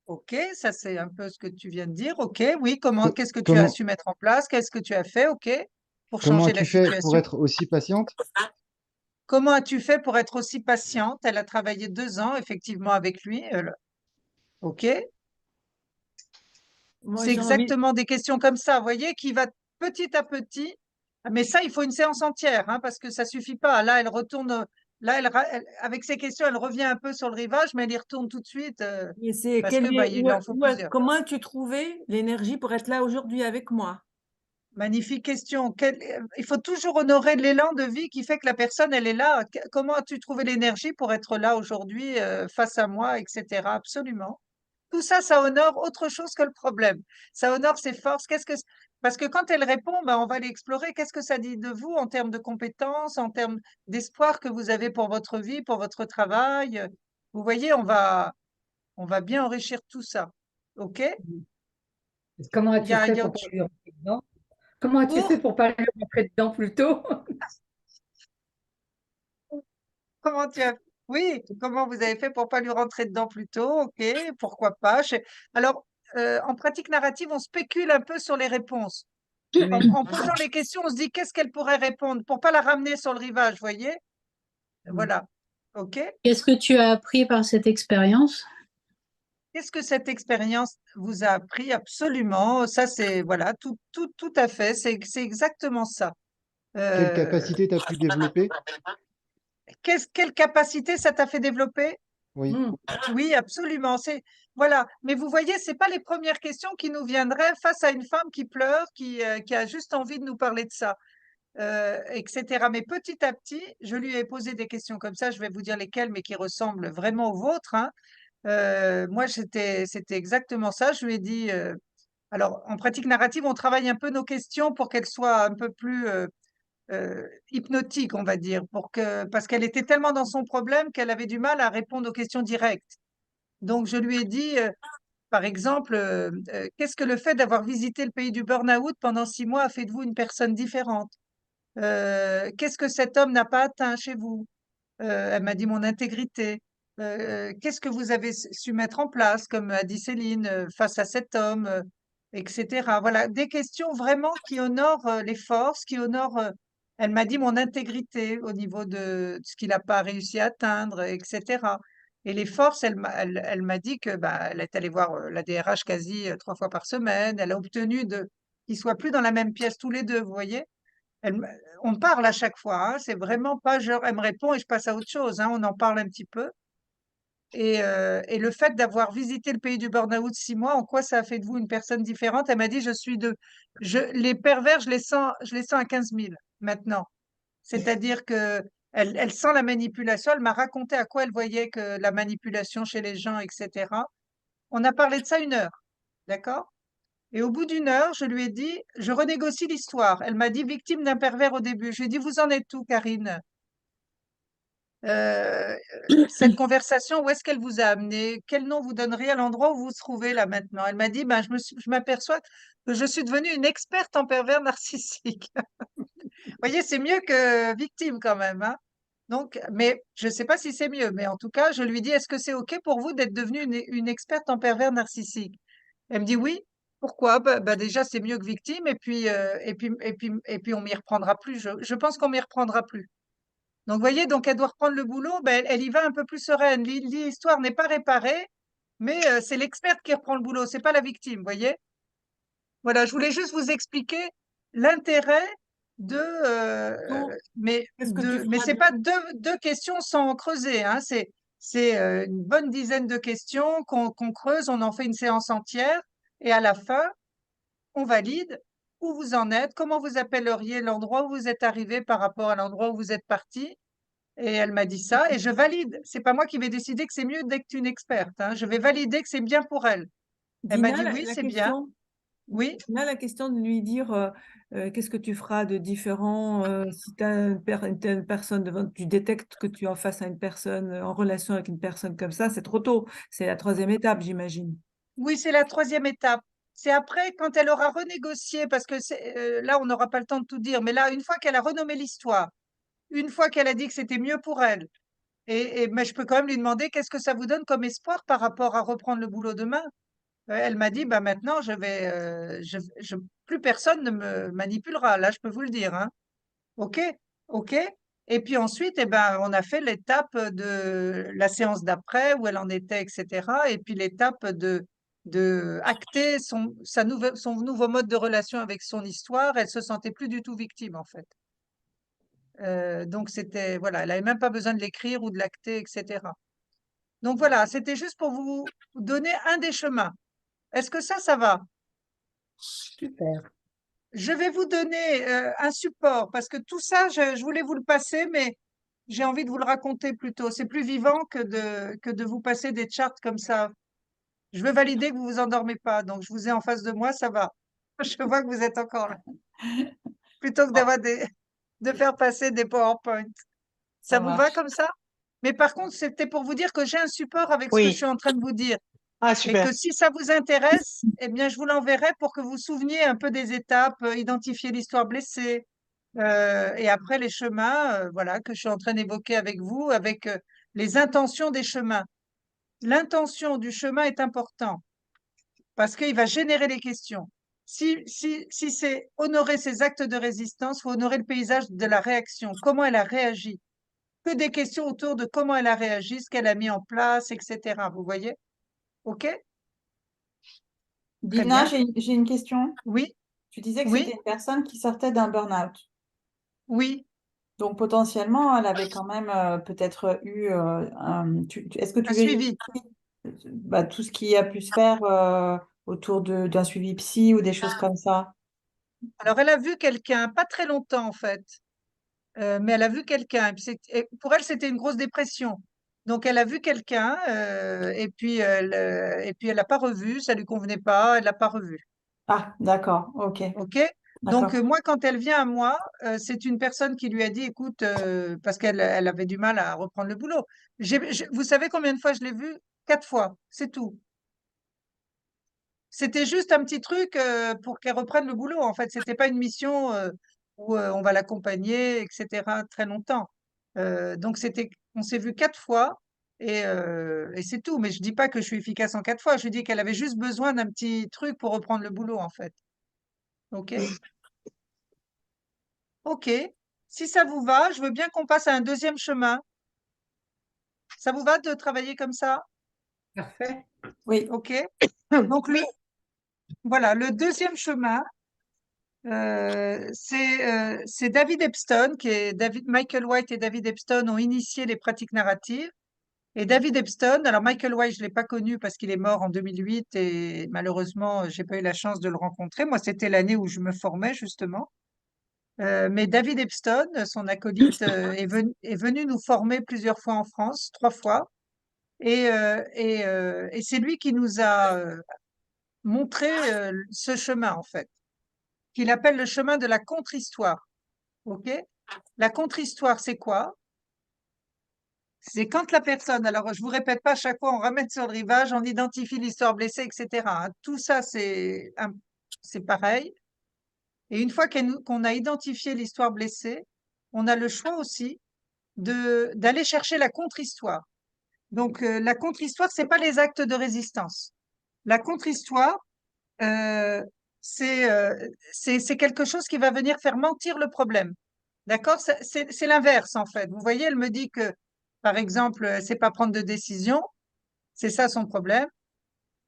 OK, ça c'est un peu ce que tu viens de dire. OK, oui. co- Qu'est-ce que tu as comment, su mettre en place? Qu'est-ce que tu as fait? OK, pour comment changer la as-tu fait pour situation. être aussi patiente? Comment as-tu fait pour être aussi patiente? Elle a travaillé 2 ans effectivement avec lui. OK. Moi, C'est j'ai envie. exactement des questions comme ça, vous voyez, qui va petit à petit. Mais ça, il faut une séance entière, hein, parce que ça suffit pas. Là, elle retourne. Là, avec ses questions, elle revient un peu sur le rivage, mais elle y retourne tout de suite Et c'est parce que bah, il en faut plusieurs. comment as-tu trouvé l'énergie pour être là aujourd'hui avec moi? Magnifique question. Il faut toujours honorer l'élan de vie qui fait que la personne, elle est là. Comment as-tu trouvé l'énergie pour être là aujourd'hui face à moi, etc. Absolument. Tout ça, ça honore autre chose que le problème. Ça honore ses forces. Parce que quand elle répond, ben, on va aller explorer. Qu'est-ce que ça dit de vous en termes de compétences, en termes d'espoir que vous avez pour votre vie, pour votre travail. Vous voyez, on va bien enrichir tout ça. OK? Comment Il y as-tu a, fait il y a pour autre pas chose. lui rentrer dedans? Comment as-tu fait Pour, pour pas lui rentrer dedans plus tôt? comment tu as, oui, comment vous avez fait pour pas lui rentrer dedans plus tôt? OK, pourquoi pas? Alors, en pratique narrative, on spécule un peu sur les réponses. Oui. En posant les questions, on se dit qu'est-ce qu'elle pourrait répondre pour pas la ramener sur le rivage, vous voyez? Voilà. OK. Qu'est-ce que tu as appris par cette expérience? Qu'est-ce que cette expérience vous a appris? Absolument. Ça, c'est, voilà, tout à fait. C'est exactement ça. Quelle Euh, capacité t'as pu développer? quelle capacité ça t'a fait développer? Oui. Hmm. Oui, absolument. Voilà. Mais vous voyez, c'est pas les premières questions qui nous viendraient face à une femme qui pleure, qui a juste envie de nous parler de ça. etc. Mais petit à petit, je lui ai posé des questions comme ça, je vais vous dire lesquelles, mais qui ressemblent vraiment aux vôtres, hein. Moi, c'était exactement ça. Je lui ai dit, alors en pratique narrative, on travaille un peu nos questions pour qu'elles soient un peu plus hypnotiques, on va dire, parce qu'elle était tellement dans son problème qu'elle avait du mal à répondre aux questions directes. Donc, je lui ai dit, par exemple, qu'est-ce que le fait d'avoir visité le pays du burn-out pendant 6 mois a fait de vous une personne différente? Qu'est-ce que cet homme n'a pas atteint chez vous? Elle m'a dit mon intégrité. Qu'est-ce que vous avez su mettre en place, comme a dit Céline, face à cet homme, etc. Voilà, des questions vraiment qui honorent les forces, qui honorent. Elle m'a dit mon intégrité au niveau de ce qu'il n'a pas réussi à atteindre, etc. Et les forces, elle m'a dit que bah, elle est allée voir la DRH quasi 3 fois par semaine. Elle a obtenu qu'ils soient plus dans la même pièce tous les deux, vous voyez? Elle me On parle à chaque fois, hein, c'est vraiment pas genre elle me répond et je passe à autre chose, hein, on en parle un petit peu et le fait d'avoir visité le pays du burn-out 6 mois, en quoi ça a fait de vous une personne différente? Elle m'a dit: «Je suis de les pervers, je les sens à 15 000 maintenant». C'est-à-dire qu'elle sent la manipulation, elle m'a raconté à quoi elle voyait que la manipulation chez les gens et cetera. On a parlé de ça 1 heure, d'accord? Et au bout d'1 heure, je lui ai dit: «Je renégocie l'histoire». Elle m'a dit: «Victime d'un pervers au début». Je lui ai dit: «Vous en êtes où, Karine? Cette conversation, où est-ce qu'elle vous a amené? Quel nom vous donneriez à l'endroit où vous vous trouvez là maintenant?» Elle m'a dit: «Ben, je m'aperçois que je suis devenue une experte en pervers narcissique». Vous voyez, c'est mieux que victime quand même, hein? Donc, mais je ne sais pas si c'est mieux, mais en tout cas, je lui dis: «Est-ce que c'est OK pour vous d'être devenue une experte en pervers narcissique?» Elle me dit: «Oui». Pourquoi? Bah, déjà, c'est mieux que victime et puis on m'y reprendra plus. Je pense qu'on m'y reprendra plus. Donc, vous voyez, donc elle doit reprendre le boulot, ben, elle y va un peu plus sereine. L'histoire n'est pas réparée, mais c'est l'experte qui reprend le boulot, c'est pas la victime, vous voyez? Voilà, je voulais juste vous expliquer l'intérêt Donc, qu'est-ce que tu mais feras c'est pas deux questions sans creuser, hein. C'est une bonne dizaine de questions qu'on creuse, on en fait une séance entière et à la fin, on valide où vous en êtes, comment vous appelleriez l'endroit où vous êtes arrivé par rapport à l'endroit où vous êtes parti. Et elle m'a dit ça, et je valide. C'est pas moi qui vais décider que c'est mieux d'être une experte, hein. Je vais valider que c'est bien pour elle. Elle m'a Dina, dit oui, la c'est bien. question, Oui, Dina, la question de lui dire qu'est-ce que tu feras de différent si tu as une telle personne devant, tu détectes que tu es en face à une personne en relation avec une personne comme ça, c'est trop tôt. C'est la troisième étape, j'imagine. oui, c'est la troisième étape. C'est après, quand elle aura renégocié, parce que là, on n'aura pas le temps de tout dire, mais là, une fois qu'elle a renommé l'histoire, une fois qu'elle a dit que c'était mieux pour elle, mais je peux quand même lui demander qu'est-ce que ça vous donne comme espoir par rapport à reprendre le boulot demain? Elle m'a dit, bah maintenant, plus personne ne me manipulera. Là, je peux vous le dire, hein. OK, OK. Et puis ensuite, eh ben, on a fait l'étape de la séance d'après, où elle en était, etc. Et puis l'étape de acter son nouveau mode de relation avec son histoire. Elle se sentait plus du tout victime, en fait. Donc c'était, voilà, elle avait même pas besoin de l'écrire ou de l'acter, etc. Donc voilà, c'était juste pour vous donner un des chemins. Est-ce que ça va? Super. Je vais vous donner un support parce que tout ça, je voulais vous le passer, mais j'ai envie de vous le raconter plutôt. C'est plus vivant que de vous passer des charts comme ça. Je veux valider que vous vous endormez pas, donc je vous ai en face de moi, ça va. Je vois que vous êtes encore là, plutôt que de faire passer des PowerPoint. Ça Ça vous va marche. comme ça? Mais par contre, c'était pour vous dire que j'ai un support avec ce que je suis Oui. en train de vous dire. Ah, Et que super. si ça vous intéresse, eh bien, je vous l'enverrai pour que vous vous souveniez un peu des étapes, identifier l'histoire blessée, et après les chemins, voilà, que je suis en train d'évoquer avec vous, avec les intentions des chemins. L'intention du chemin est important parce qu'il va générer les questions. Si c'est honorer ses actes de résistance, faut honorer le paysage de la réaction, comment elle a réagi. Que des questions autour de comment elle a réagi, ce qu'elle a mis en place, etc. Vous voyez? OK? Très Dina, bien. j'ai une question. Oui, Tu disais que c'était oui, une personne qui sortait d'un burn-out. oui. Donc potentiellement, elle avait quand même peut-être eu est-ce que Un tu vérifies suivi. tout ce qui a pu se faire autour d'un suivi psy ou des choses comme ça? Alors, elle a vu quelqu'un, pas très longtemps en fait, mais elle a vu quelqu'un. Et pour elle, c'était une grosse dépression. Donc, elle a vu quelqu'un, et puis elle l'a pas revu, ça lui convenait pas, elle l'a pas revu. Ah, d'accord, ok, OK? Donc, d'accord. moi, quand elle vient à moi, c'est une personne qui lui a dit, écoute, parce elle avait du mal à reprendre le boulot. Vous savez combien de fois je l'ai vue? 4 fois, c'est tout. C'était juste un petit truc pour qu'elle reprenne le boulot. En fait, c'était pas une mission où on va l'accompagner, etc. très longtemps. Donc on s'est vu 4 fois et c'est tout. Mais je dis pas que je suis efficace en 4 fois. Je dis qu'elle avait juste besoin d'un petit truc pour reprendre le boulot, en fait. Ok, ok. Si ça vous va, je veux bien qu'on passe à un deuxième chemin. Ça vous va de travailler comme ça? Parfait. Oui, Ok. Donc voilà, le deuxième chemin. C'est David Epstein, Michael White et David Epstein ont initié les pratiques narratives. Et David Epstein, alors Michael White, je l'ai pas connu parce qu'il est mort en 2008 et malheureusement, j'ai pas eu la chance de le rencontrer. Moi, c'était l'année où je me formais justement. Mais David Epstein, son acolyte, est venu nous former plusieurs fois en France, 3 fois. Et c'est lui qui nous a montré ce chemin, en fait, qu'il appelle le chemin de la contre-histoire. OK? La contre-histoire, c'est quoi? C'est quand la personne, alors je vous répète pas, chaque fois on ramène sur le rivage, on identifie l'histoire blessée, etc., hein. Tout ça, c'est pareil. Et une fois qu'on a identifié l'histoire blessée, on a le choix aussi d'aller chercher la contre-histoire. Donc, la contre-histoire, c'est pas les actes de résistance. La contre-histoire, euh, c'est c'est quelque chose qui va venir faire mentir le problème. D'accord? C'est l'inverse, en fait. Vous voyez, elle me dit que, par exemple, elle sait pas prendre de décision. C'est ça son problème.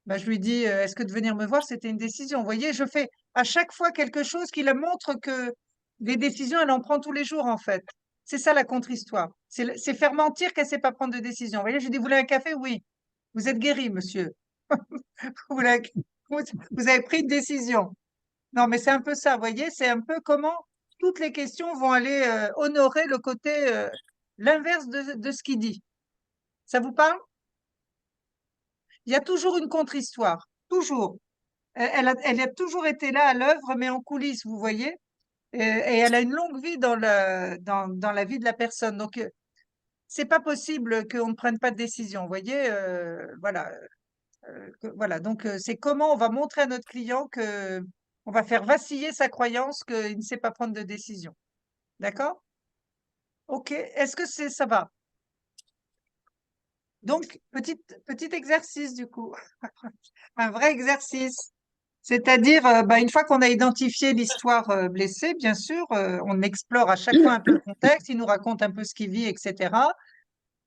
Ben, je lui dis, est-ce que de venir me voir, c'était une décision? Vous voyez, je fais à chaque fois quelque chose qui le montre que des décisions, elle en prend tous les jours, en fait. C'est ça la contre-histoire. C'est faire mentir qu'elle sait pas prendre de décision. Vous voyez, je lui dis, vous voulez un café? Oui. Vous êtes guéri, monsieur. Vous voulez vous vous avez pris une décision. Non, mais c'est un peu ça, vous voyez, c'est un peu comment toutes les questions vont aller honorer l'inverse de ce qu'il dit. Ça vous parle? Il y a toujours une contre-histoire, toujours. Elle a toujours été là à l'œuvre, mais en coulisses, vous voyez? Et elle a une longue vie dans la vie de la personne. Donc, c'est pas possible qu'on ne prenne pas de décision, vous voyez? Voilà. Voilà. Donc, c'est comment on va montrer à notre client que on va faire vaciller sa croyance qu'il ne sait pas prendre de décision. D'accord? Ok. Est-ce que ça va? Donc, petit exercice du coup, un vrai exercice. C'est-à-dire, bah, une fois qu'on a identifié l'histoire blessée, bien sûr, on explore à chaque fois un peu le contexte, il nous raconte un peu ce qu'il vit, etc.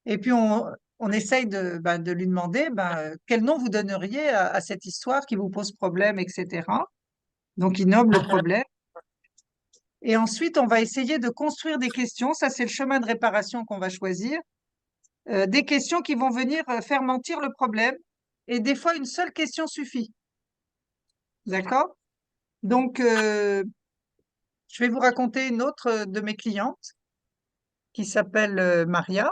Et puis, on essaye de lui demander quel nom vous donneriez à cette histoire qui vous pose problème, etc. Donc, il nomme le problème. Et ensuite, on va essayer de construire des questions. Ça, c'est le chemin de réparation qu'on va choisir. Des questions qui vont venir faire mentir le problème. Et des fois, une seule question suffit. D'accord? Donc, je vais vous raconter une autre de mes clientes qui s'appelle Maria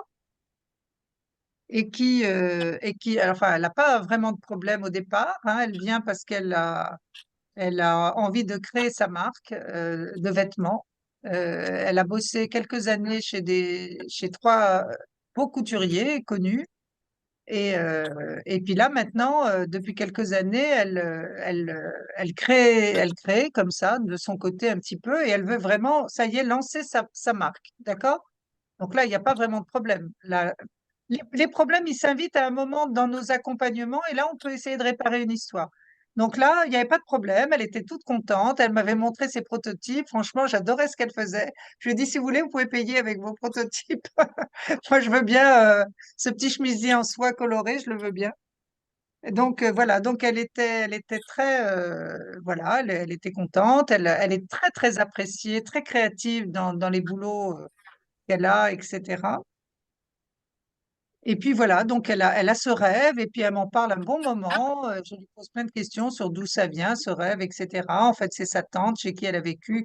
et qui, alors, enfin, elle n'a pas vraiment de problème au départ, hein. Elle vient parce elle a envie de créer sa marque de vêtements. Elle a bossé quelques années chez trois beaux couturiers connus. Et puis là, maintenant, depuis quelques années, elle crée comme ça, de son côté un petit peu, et elle veut vraiment, ça y est, lancer sa marque. D'accord? Donc là, il n'y a pas vraiment de problème. Les problèmes, ils s'invitent à un moment dans nos accompagnements, et là, on peut essayer de réparer une histoire. Donc là, il n'y avait pas de problème, elle était toute contente, elle m'avait montré ses prototypes, franchement, j'adorais ce qu'elle faisait. Je lui ai dit, si vous voulez, vous pouvez payer avec vos prototypes. Moi, je veux bien ce petit chemisier en soie coloré, je le veux bien. Et donc voilà, donc elle était très, voilà, elle était contente, elle est très très appréciée, très créative dans les boulots qu'elle a, etc. Et puis voilà, donc elle a ce rêve et puis elle m'en parle un bon moment. Je lui pose plein de questions sur d'où ça vient, ce rêve, etc. En fait, c'est sa tante chez qui elle a vécu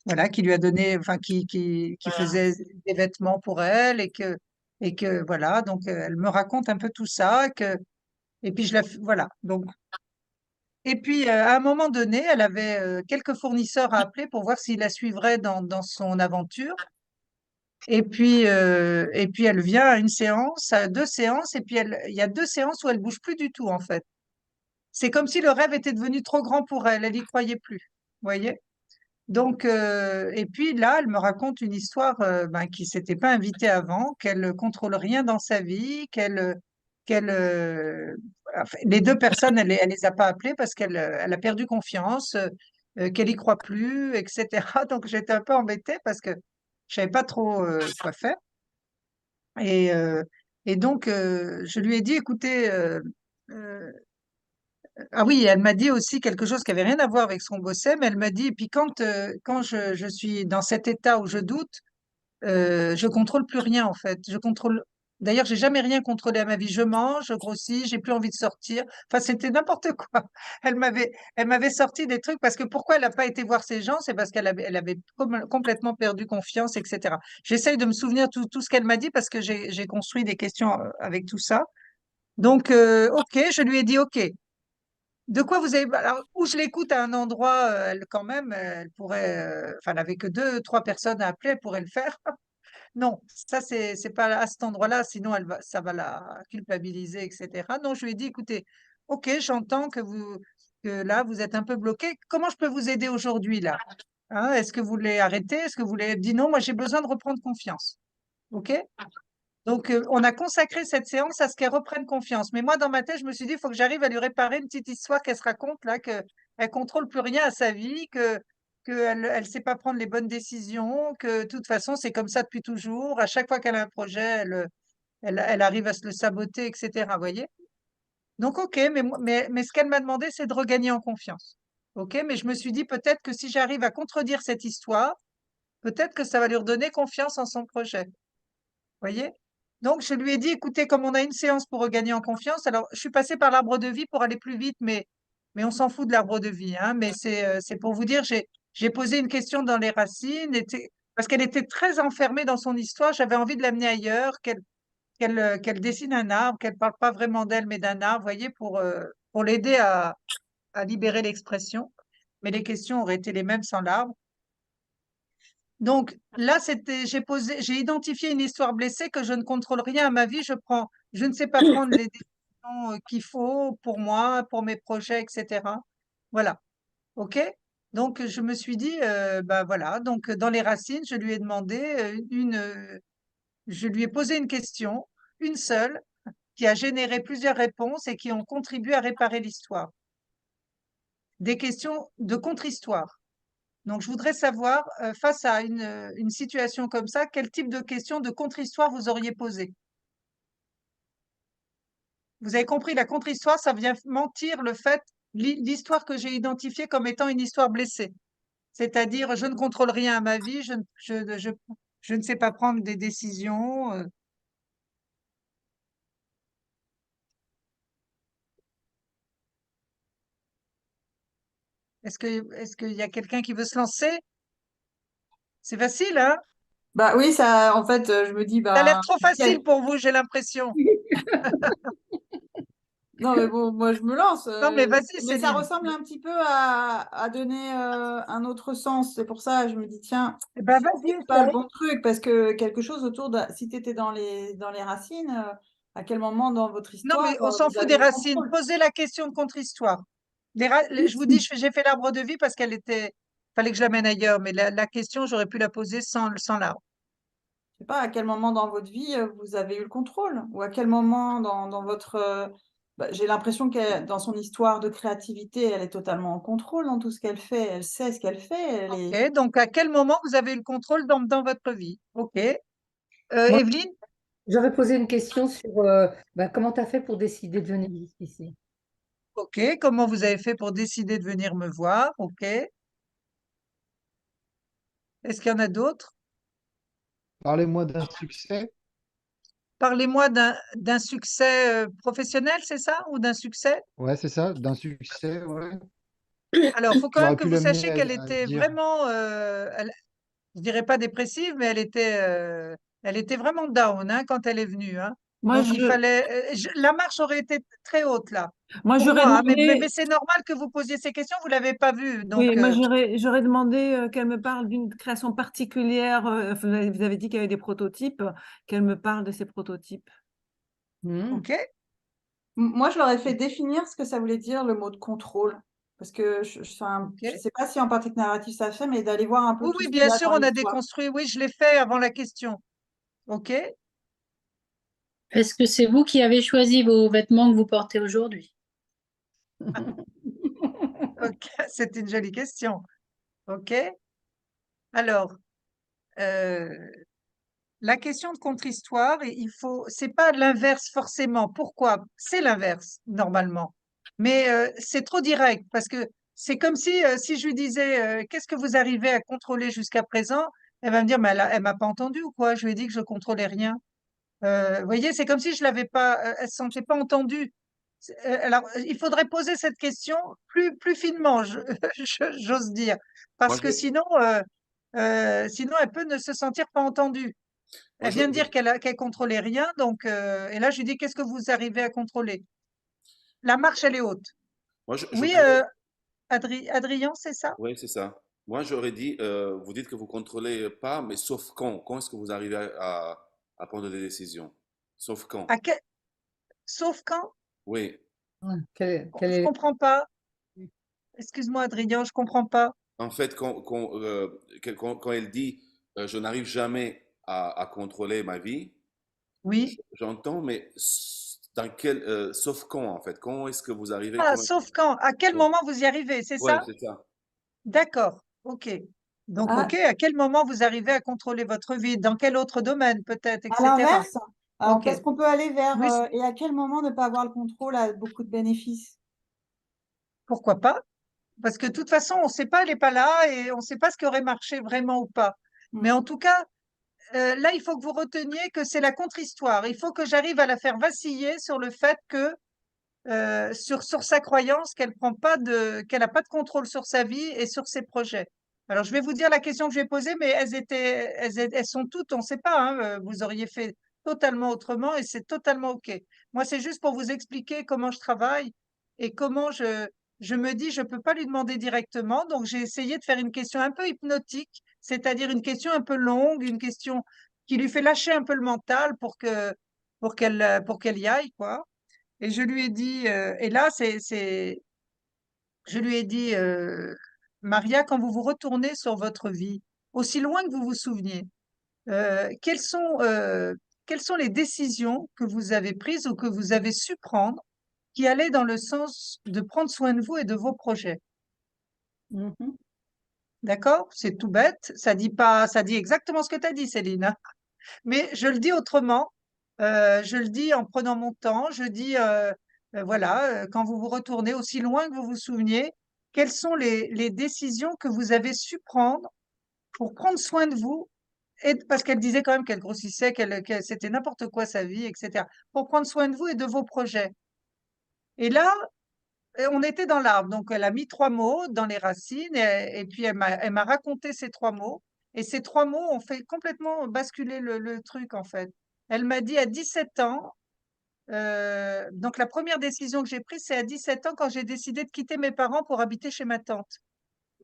voilà, qui lui a donné, enfin, qui faisait des vêtements pour elle et que voilà, donc elle me raconte un peu tout ça, et puis voilà. Donc, et puis à un moment donné, elle avait quelques fournisseurs à appeler pour voir s'ils la suivraient dans son aventure. Et puis elle vient à une séance, à deux séances, et puis il y a deux séances où elle bouge plus du tout en fait. C'est comme si le rêve était devenu trop grand pour elle, elle y croyait plus. Vous voyez? Donc, et puis là, elle me raconte une histoire qui s'était pas invitée avant, qu'elle contrôle rien dans sa vie, enfin, les deux personnes, elle les a pas appelées parce qu'elle a perdu confiance, qu'elle y croit plus, etc. Donc j'étais un peu embêtée parce que je savais pas trop quoi faire. Et, euh, et donc je lui ai dit, écoutez, euh, ah oui, elle m'a dit aussi quelque chose qui avait rien à voir avec ce qu'on bossait, mais elle m'a dit, et puis quand je suis dans cet état où je doute, je contrôle plus rien en fait. D'ailleurs, j'ai jamais rien contrôlé à ma vie. Je mange, je grossis, j'ai plus envie de sortir. Enfin, c'était n'importe quoi. Elle m'avait sorti des trucs parce que pourquoi elle n'a pas été voir ces gens, c'est parce qu'elle avait complètement perdu confiance, etc. J'essaye de me souvenir tout ce qu'elle m'a dit parce que j'ai construit des questions avec tout ça. Donc, ok, je lui ai dit, ok. De quoi vous avez... Alors, où je l'écoute à un endroit, elle, quand même, elle pourrait... Enfin, elle n'avait que deux, trois personnes à appeler, elle pourrait le faire. Non, ça, c'est pas à cet endroit-là, sinon ça va la culpabiliser, etc. Non, je lui ai dit, écoutez, ok, j'entends que là, vous êtes un peu bloqué. Comment je peux vous aider aujourd'hui, là? Hein, est-ce que vous voulez arrêter? Est-ce que vous voulez... Dis non, moi, j'ai besoin de reprendre confiance. Ok? Donc, on a consacré cette séance à ce qu'elle reprenne confiance. Mais moi, dans ma tête, je me suis dit, il faut que j'arrive à lui réparer une petite histoire qu'elle se raconte là, qu'elle contrôle plus rien à sa vie, qu'elle sait pas prendre les bonnes décisions, que de toute façon, c'est comme ça depuis toujours. À chaque fois qu'elle a un projet, elle arrive à se le saboter, etc. Vous voyez? Donc, ok, mais ce qu'elle m'a demandé, c'est de regagner en confiance. Ok, mais je me suis dit, peut-être que si j'arrive à contredire cette histoire, peut-être que ça va lui redonner confiance en son projet voyez? Donc, je lui ai dit, écoutez, comme on a une séance pour regagner en confiance, alors je suis passée par l'arbre de vie pour aller plus vite, mais on s'en fout de l'arbre de vie, hein, mais c'est pour vous dire, j'ai posé une question dans les racines, parce qu'elle était très enfermée dans son histoire. J'avais envie de l'amener ailleurs, qu'elle dessine un arbre, qu'elle parle pas vraiment d'elle, mais d'un arbre, vous voyez, pour l'aider à libérer l'expression. Mais les questions auraient été les mêmes sans l'arbre. Donc là, j'ai identifié une histoire blessée que je ne contrôle rien à ma vie. Je ne sais pas prendre les décisions qu'il faut pour moi, pour mes projets, etc. Voilà. OK? Donc je me suis dit, bah voilà. Donc dans les racines, je lui ai demandé je lui ai posé une question, une seule, qui a généré plusieurs réponses et qui ont contribué à réparer l'histoire. Des questions de contre-histoire. Donc, je voudrais savoir, face à une situation comme ça, quel type de questions de contre-histoire vous auriez posé? Vous avez compris, la contre-histoire, ça vient mentir le fait, l'histoire que j'ai identifiée comme étant une histoire blessée. C'est-à-dire, je ne contrôle rien à ma vie, je ne sais pas prendre des décisions. Est-ce qu'il y a quelqu'un qui veut se lancer? C'est facile, hein? Bah oui, ça, en fait, je me dis, Ça a l'air bah, trop facile pour vous, j'ai l'impression. non, mais bon, moi, je me lance. Non, mais vas-y, Mais ça Céline. ressemble un petit peu à donner un autre sens. C'est pour ça, je me dis, tiens, Eh ben, vas-y, c'est pas le essaye. bon truc, parce que quelque chose autour de, si tu étais dans les racines, à quel moment dans votre Non, histoire mais on s'en vous fout des avez le racines. contrôle? Posez la question de contre-histoire. Je vous dis, j'ai fait l'arbre de vie parce fallait que je l'amène ailleurs, mais la question, j'aurais pu la poser sans l'arbre. Je sais pas, à quel moment dans votre vie vous avez eu le contrôle? Ou à quel moment dans votre... bah, j'ai l'impression que dans son histoire de créativité, elle est totalement en contrôle dans tout ce qu'elle fait. Elle sait ce qu'elle fait. Elle est... Ok, donc à quel moment vous avez eu le contrôle dans votre vie? Ok. Moi, Evelyne? j'aurais posé une question sur comment tu as fait pour décider de venir jusqu'ici? Ok. Comment vous avez fait pour décider de venir me voir? Ok. Est-ce qu'il y en a d'autres? Parlez-moi d'un succès. Parlez-moi d'un succès professionnel, c'est ça? Ou d'un succès? Ouais, c'est ça, d'un succès, ouais. Alors, il faut quand Qui même aurait que pu vous l'amener sachiez qu'elle à était dire. vraiment, je dirais pas dépressive, mais elle était vraiment down hein, quand elle est venue. Hein. Moi, Donc je, il fallait, la marche aurait été très haute là, moi, pour j'aurais moi. Hein, mais demandé, c'est normal que vous posiez ces questions, vous l'avez pas vu. oui, Donc moi, j'aurais demandé qu'elle me parle d'une création particulière. Vous avez dit qu'il y avait des prototypes, qu'elle me parle de ces prototypes. Hmm. ok, Moi, je leur ai fait définir ce que ça voulait dire le mot de contrôle. Parce que je ok. sais pas si en pratique narrative ça se fait, mais d'aller voir un peu Oui, tout oui, ce qu'il bien y a sûr, dans on a l'histoire. déconstruit. Oui, je l'ai fait avant la question. Ok, Est-ce que c'est vous qui avez choisi vos vêtements que vous portez aujourd'hui? ok, c'est une jolie question. Ok, alors. euh, La question de contre-histoire, c'est pas l'inverse forcément. Pourquoi? C'est l'inverse, normalement. Mais c'est trop direct parce que c'est comme si je lui disais, qu'est-ce que vous arrivez à contrôler jusqu'à présent? Elle va me dire, mais elle m'a pas entendu ou quoi? Je lui ai dit que je contrôlais rien. Vous voyez, c'est comme si je l'avais pas, elle se sentait pas entendue. Alors, il faudrait poser cette question plus finement, j'ose dire, Moi, parce je, que sinon, elle peut ne se sentir pas entendue. moi, Elle vient de dire qu'elle contrôlait rien, donc et là je lui dis qu'est-ce que vous arrivez à contrôler? La marche elle est haute. je Oui, pourrais. Adrien, c'est ça? Oui, c'est ça. Moi, j'aurais dit, vous dites que vous contrôlez pas, mais sauf quand? Quand est-ce que vous arrivez à prendre des décisions? Sauf quand? À quel... Sauf quand? Oui. Ouais, quel Je est... comprends pas. Excuse-moi, Adrien, je comprends pas. En fait, quand elle dit, je n'arrive jamais à contrôler ma vie, Oui. j'entends, mais sauf quand, en fait? Quand est-ce que vous arrivez? Ah, sauf quand? À quel Ouais, moment vous y arrivez, c'est ouais, ça? c'est ça. D'accord. Ok. Donc, Ah, ok, à quel moment vous arrivez à contrôler votre vie? Dans quel autre domaine, peut-être, à etc. l'inverse, Ok. parce qu'on peut aller vers Oui, et à quel moment ne pas avoir le contrôle a beaucoup de bénéfices. pourquoi pas? Parce que de toute façon, on ne sait pas, elle n'est pas là et on ne sait pas ce qui aurait marché vraiment ou pas. Mais Mm. en tout cas, là, il faut que vous reteniez que c'est la contre-histoire. Il faut que j'arrive à la faire vaciller sur le fait que, sur sa croyance qu'elle n'a pas de contrôle sur sa vie et sur ses projets. Alors, je vais vous dire la question que j'ai posée, mais elles sont toutes, on ne sait pas, hein, vous auriez fait totalement autrement et c'est totalement OK. Moi, c'est juste pour vous expliquer comment je travaille et comment je me dis, je peux pas lui demander directement. Donc, j'ai essayé de faire une question un peu hypnotique, c'est-à-dire une question un peu longue, une question qui lui fait lâcher un peu le mental pour qu'elle y aille, quoi. Et je lui ai dit, et là, je lui ai dit, Maria, quand vous vous retournez sur votre vie, aussi loin que vous vous souveniez, euh, quelles sont, euh, quelles sont les décisions que vous avez prises ou que vous avez su prendre qui allaient dans le sens de prendre soin de vous et de vos projets? Mhm. D'accord? C'est tout bête. Ça dit pas, ça dit exactement ce que tu as dit, Céline, hein. Mais je le dis autrement. Je le dis en prenant mon temps. Je dis, voilà, quand vous vous retournez aussi loin que vous vous souveniez, quelles sont les décisions que vous avez su prendre pour prendre soin de vous? Et parce qu'elle disait quand même qu'elle grossissait, c'était n'importe quoi sa vie, etc. Pour prendre soin de vous et de vos projets. Et là, on était dans l'arbre. Donc, elle a mis 3 mots dans les racines et puis elle m'a raconté ces 3 mots. Et ces 3 mots ont fait complètement basculer le truc, en fait. Elle m'a dit à 17 ans, donc la première décision que j'ai prise, c'est à 17 ans quand j'ai décidé de quitter mes parents pour habiter chez ma tante.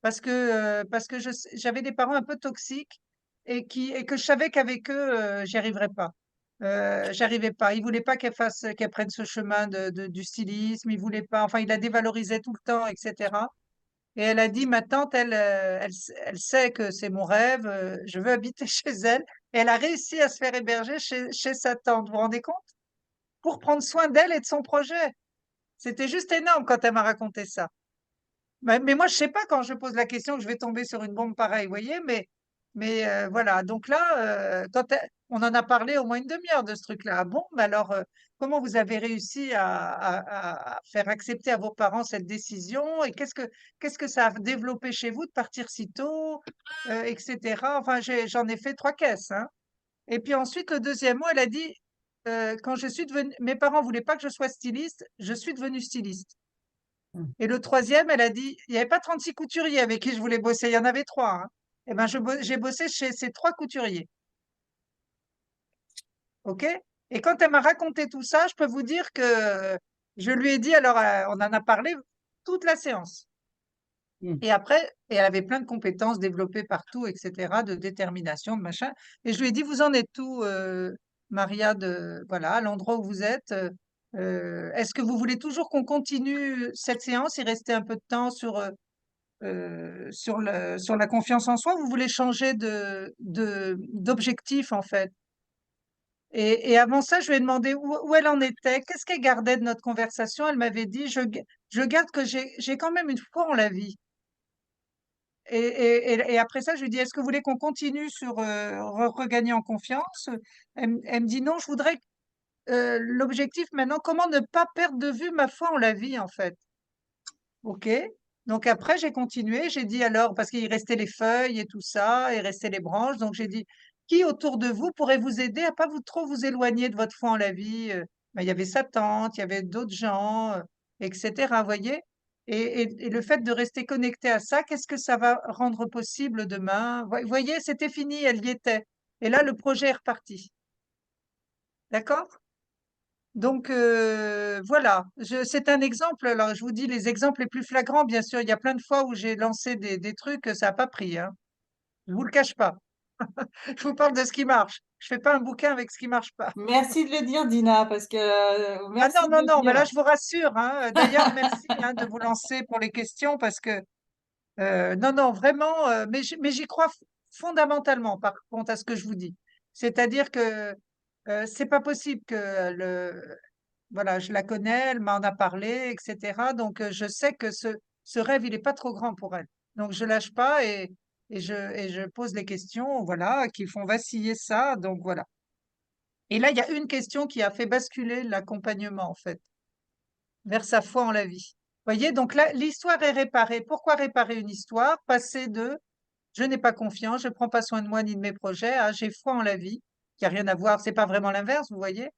Parce que j'avais des parents un peu toxiques et que je savais qu'avec eux, j'y arriverais pas. J'arrivais pas. Il voulait pas qu'elle prenne ce chemin du stylisme. Il voulait pas. Enfin, il la dévalorisait tout le temps, etc. Et elle a dit, ma tante, elle sait que c'est mon rêve. Je veux habiter chez elle. Et elle a réussi à se faire héberger chez sa tante. Vous vous rendez compte? Pour prendre soin d'elle et de son projet. C'était juste énorme quand elle m'a raconté ça. Mais moi, je sais pas quand je pose la question que je vais tomber sur une bombe pareille, vous voyez, mais voilà. Donc là, on en a parlé au moins une demi-heure de ce truc-là. Ah bon, mais alors, comment vous avez réussi à faire accepter à vos parents cette décision et qu'est-ce que ça a développé chez vous de partir si tôt, etc. Enfin, j'en ai fait 3 caisses, hein. Et puis ensuite, le deuxième mot, elle a dit, quand je suis devenue, mes parents voulaient pas que je sois styliste, je suis devenue styliste. Mm. Et le troisième, elle a dit, il n'y avait pas 36 couturiers avec qui je voulais bosser, il y en avait 3, hein. Eh ben, j'ai bossé chez ces 3 couturiers. OK? Et quand elle m'a raconté tout ça, je peux vous dire que je lui ai dit, alors, on en a parlé toute la séance. Mm. Et après, et elle avait plein de compétences développées partout, etc., de détermination, de machin. Et je lui ai dit, vous en êtes où, Maria, voilà, à l'endroit où vous êtes? Est-ce que vous voulez toujours qu'on continue cette séance et rester un peu de temps sur la confiance en soi, vous voulez changer d'objectif en fait. Et avant ça, je lui ai demandé où elle en était, qu'est-ce qu'elle gardait de notre conversation. Elle m'avait dit, je garde que j'ai quand même une foi en la vie. Et après ça, je lui ai dit, est-ce que vous voulez qu'on continue sur regagner en confiance? Elle me dit non, je voudrais l'objectif maintenant, comment ne pas perdre de vue ma foi en la vie en fait. OK. Donc après, j'ai continué. J'ai dit alors, parce qu'il restait les feuilles et tout ça, il restait les branches. Donc j'ai dit, qui autour de vous pourrait vous aider à pas trop vous éloigner de votre foi en la vie? Ben, il y avait sa tante, il y avait d'autres gens, etc. Voyez? Et le fait de rester connecté à ça, qu'est-ce que ça va rendre possible demain? Voyez, c'était fini, elle y était. Et là, le projet est reparti. D'accord? Donc voilà, c'est un exemple. Alors je vous dis les exemples les plus flagrants, bien sûr. Il y a plein de fois où j'ai lancé des trucs, ça n'a pas pris, hein. Je vous le cache pas. Je vous parle de ce qui marche. Je fais pas un bouquin avec ce qui marche pas. Merci de le dire, Dina, parce que Ah non, merci de non, le non, mais là dire. je vous rassure, hein. D'ailleurs, merci hein, de vous lancer pour les questions parce que non, non, vraiment, mais j'y crois fondamentalement par contre à ce que je vous dis. C'est-à-dire que c'est pas possible que voilà, je la connais, elle m'en a parlé, etc. Donc, je sais que ce rêve, il n'est pas trop grand pour elle. Donc, je lâche pas et je pose les questions, voilà, qui font vaciller ça. Donc, voilà. Et là, il y a une question qui a fait basculer l'accompagnement, en fait, vers sa foi en la vie. Voyez, donc là, l'histoire est réparée. Pourquoi réparer une histoire? Passer de je n'ai pas confiance, je ne prends pas soin de moi ni de mes projets, à j'ai foi en la vie, qui a rien à voir, c'est pas vraiment l'inverse, vous voyez?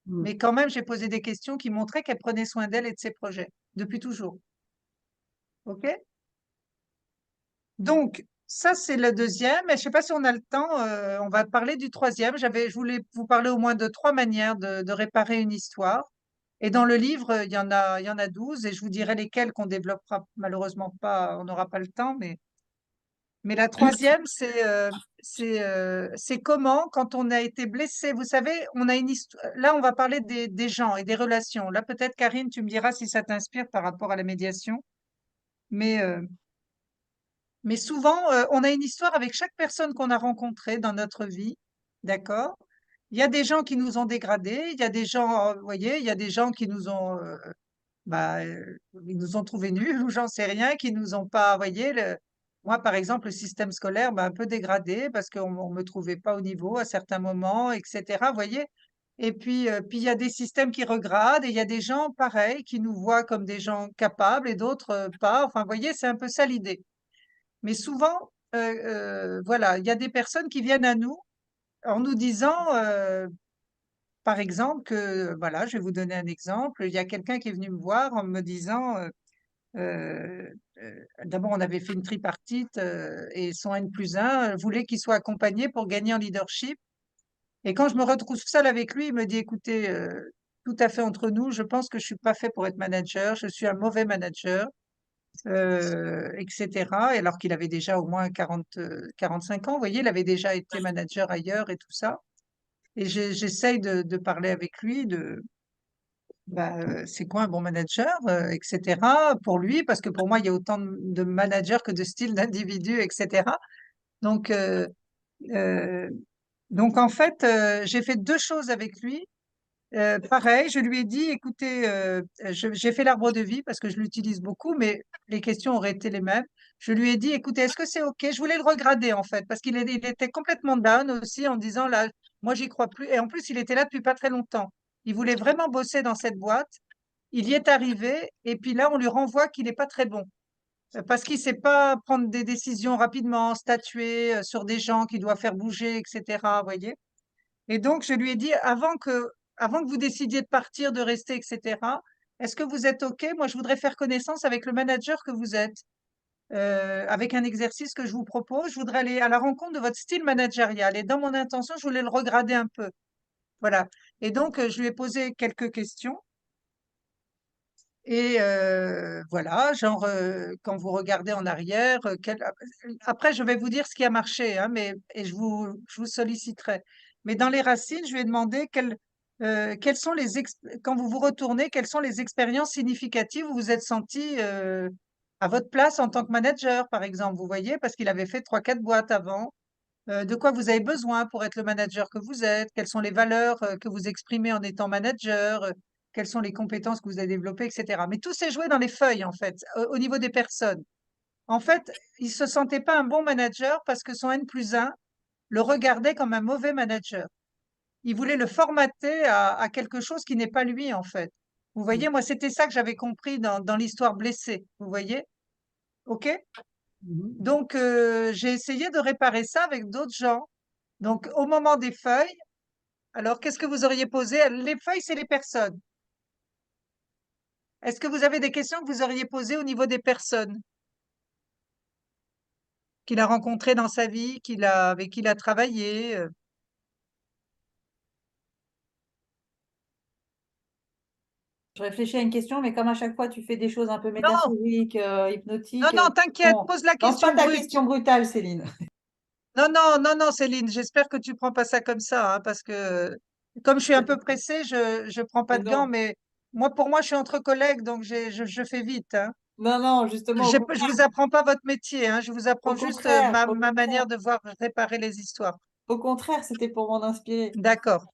Mm. Mais quand même, j'ai posé des questions qui montraient qu'elle prenait soin d'elle et de ses projets, depuis toujours. OK? Donc, Ça, c'est le deuxième. Et je sais pas si on a le temps. On va parler du troisième. Je voulais vous parler au moins de trois manières de réparer une histoire. Et dans le livre, il y en a 12 et je vous dirai lesquelles qu'on développera malheureusement pas. On n'aura pas le temps, mais la troisième, c'est comment, quand on a été blessé, vous savez, on a une histoire. Là, on va parler des gens et des relations. Là, peut-être, Karine, tu me diras si ça t'inspire par rapport à la médiation. Mais, euh, mais souvent, on a une histoire avec chaque personne qu'on a rencontrée dans notre vie. D'accord? Il y a des gens qui nous ont dégradés. Il y a des gens, vous voyez, il y a des gens qui nous ont, ils nous ont trouvés nuls ou j'en sais rien, qui nous ont pas, vous voyez, moi, par exemple, le système scolaire m'a un peu dégradé parce qu'on me trouvait pas au niveau à certains moments, etc. Vous voyez? Et puis il y a des systèmes qui regradent et il y a des gens pareils qui nous voient comme des gens capables et d'autres pas. Enfin, vous voyez, c'est un peu ça l'idée. Mais souvent, voilà, il y a des personnes qui viennent à nous en nous disant, par exemple, que, voilà, je vais vous donner un exemple. Il y a quelqu'un qui est venu me voir en me disant, euh, d'abord, on avait fait une tripartite et son N+1 voulait qu'il soit accompagné pour gagner en leadership. Et quand je me retrouve seule avec lui, il me dit, écoutez, tout à fait entre nous, je pense que je suis pas fait pour être manager, je suis un mauvais manager, etc. Et alors qu'il avait déjà au moins 45 ans, vous voyez, il avait déjà été manager ailleurs et tout ça. Et j'essaye de parler avec lui c'est quoi un bon manager, etc. pour lui, parce que pour moi, il y a autant de managers que de styles d'individus, etc. Donc, euh, euh, donc en fait, j'ai fait deux choses avec lui. Pareil, je lui ai dit, écoutez, j'ai fait l'arbre de vie parce que je l'utilise beaucoup, mais les questions auraient été les mêmes. Je lui ai dit, écoutez, est-ce que c'est OK? Je voulais le regrader en fait, parce il était complètement down aussi en disant, là, moi, j'y crois plus. Et en plus, il était là depuis pas très longtemps. Il voulait vraiment bosser dans cette boîte. Il y est arrivé, et puis là, on lui renvoie qu'il n'est pas très bon, parce qu'il ne sait pas prendre des décisions rapidement, statuer sur des gens qu'il doit faire bouger, etc. Vous voyez? Et donc, je lui ai dit, avant que vous décidiez de partir, de rester, etc., est-ce que vous êtes OK? Moi, je voudrais faire connaissance avec le manager que vous êtes, avec un exercice que je vous propose. Je voudrais aller à la rencontre de votre style managérial. Et dans mon intention, je voulais le regrader un peu. Voilà. Et donc, je lui ai posé quelques questions. Et voilà, genre, quand vous regardez en arrière, après, je vais vous dire ce qui a marché, hein, et je vous solliciterai. Mais dans les racines, je lui ai demandé quelles sont quand vous vous retournez, quelles sont les expériences significatives où vous vous êtes senti à votre place en tant que manager, par exemple. Vous voyez, parce qu'il avait fait trois, quatre boîtes avant. De quoi vous avez besoin pour être le manager que vous êtes, quelles sont les valeurs que vous exprimez en étant manager, quelles sont les compétences que vous avez développées, etc. Mais tout s'est joué dans les feuilles, en fait, au niveau des personnes. En fait, il ne se sentait pas un bon manager parce que son N+1 le regardait comme un mauvais manager. Il voulait le formater à quelque chose qui n'est pas lui, en fait. Vous voyez, moi, c'était ça que j'avais compris dans l'histoire blessée. Vous voyez? OK? Mhm. Donc, j'ai essayé de réparer ça avec d'autres gens. Donc, au moment des feuilles, alors qu'est-ce que vous auriez posé? Les feuilles, c'est les personnes. Est-ce que vous avez des questions que vous auriez posées au niveau des personnes qu'il a rencontrées dans sa vie, avec qui il a travaillé? Je réfléchis à une question, mais comme à chaque fois tu fais des choses un peu Non, métaphoriques, non, hypnotiques, non, t'inquiète, bon, pose la lance pas question ta brute. question brutale, Céline. Non, non, non, non, Céline, j'espère que tu prends pas ça comme ça, hein, parce que comme je suis un peu pressée, je prends pas Mais de gants, non, mais pour moi, je suis entre collègues, donc je fais vite, hein. non, non, justement, Je vous apprends pas votre métier, hein, je vous apprends juste au ma manière contraire, de voir réparer les histoires. au contraire, c'était pour m'en inspirer. D'accord.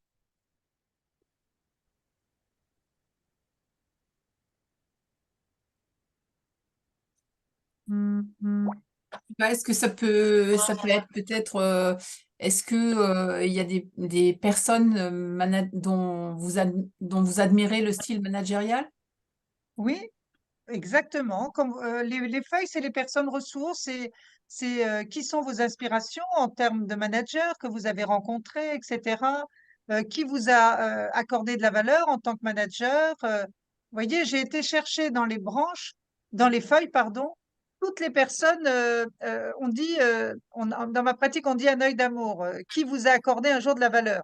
Est-ce que ça peut être peut-être, est-ce que il y a des personnes dont vous admirez le style managérial? Oui, exactement. Comme, les feuilles, c'est les personnes ressources, c'est qui sont vos inspirations en termes de manager que vous avez rencontrés, etc. Qui vous a accordé de la valeur en tant que manager. Vous voyez, j'ai été chercher dans les feuilles, pardon, toutes les personnes, on dit, dans ma pratique, on dit un œil d'amour, qui vous a accordé un jour de la valeur.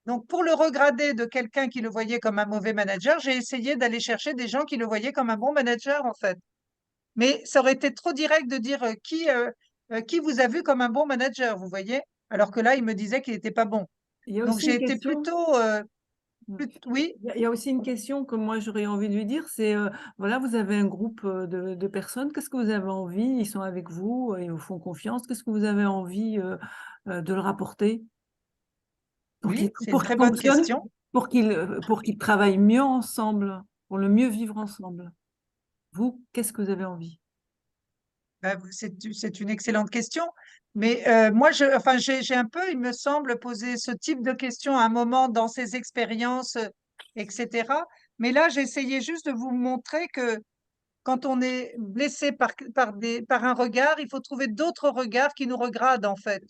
Donc, pour le regrader de quelqu'un qui le voyait comme un mauvais manager, j'ai essayé d'aller chercher des gens qui le voyaient comme un bon manager, en fait. Mais ça aurait été trop direct de dire qui vous a vu comme un bon manager, vous voyez? Alors que là, il me disait qu'il n'était pas bon. Il y a Donc, aussi j'ai une été question. plutôt, oui, Il y a aussi une question que moi j'aurais envie de lui dire, c'est voilà, vous avez un groupe de personnes, qu'est-ce que vous avez envie? Ils sont avec vous, ils vous font confiance, qu'est-ce que vous avez envie de leur apporter pour oui, qu'ils c'est une pour qu'ils très bonne fonctionnent, question. pour qu'ils travaillent mieux ensemble, pour le mieux vivre ensemble? Vous, qu'est-ce que vous avez envie? C'est une excellente question. Mais moi, enfin, j'ai un peu, il me semble, posé ce type de questions à un moment dans ses expériences, etc. Mais là, j'ai essayé juste de vous montrer que quand on est blessé par un regard, il faut trouver d'autres regards qui nous regardent, en fait.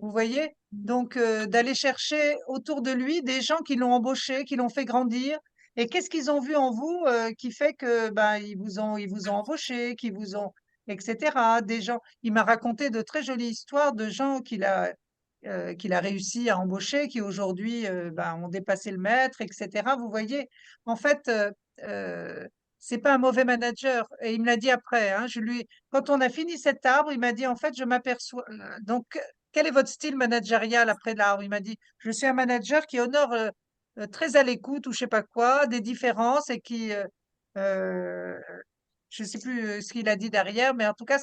Vous voyez? Donc, d'aller chercher autour de lui des gens qui l'ont embauché, qui l'ont fait grandir. Et qu'est-ce qu'ils ont vu en vous qui fait que ben, ils vous ont embauché, qui vous ont, etc. Des gens. Il m'a raconté de très jolies histoires de gens qu'il a réussi à embaucher, qui aujourd'hui ben, ont dépassé le maître, etc. Vous voyez? En fait, c'est pas un mauvais manager. Et il me l'a dit après. Hein, quand on a fini cet arbre, il m'a dit en fait, je m'aperçois. Donc, quel est votre style managérial après l'arbre? Il m'a dit, je suis un manager qui honore très à l'écoute ou je sais pas quoi, des différences et qui, euh, je sais plus ce qu'il a dit derrière, mais en tout cas,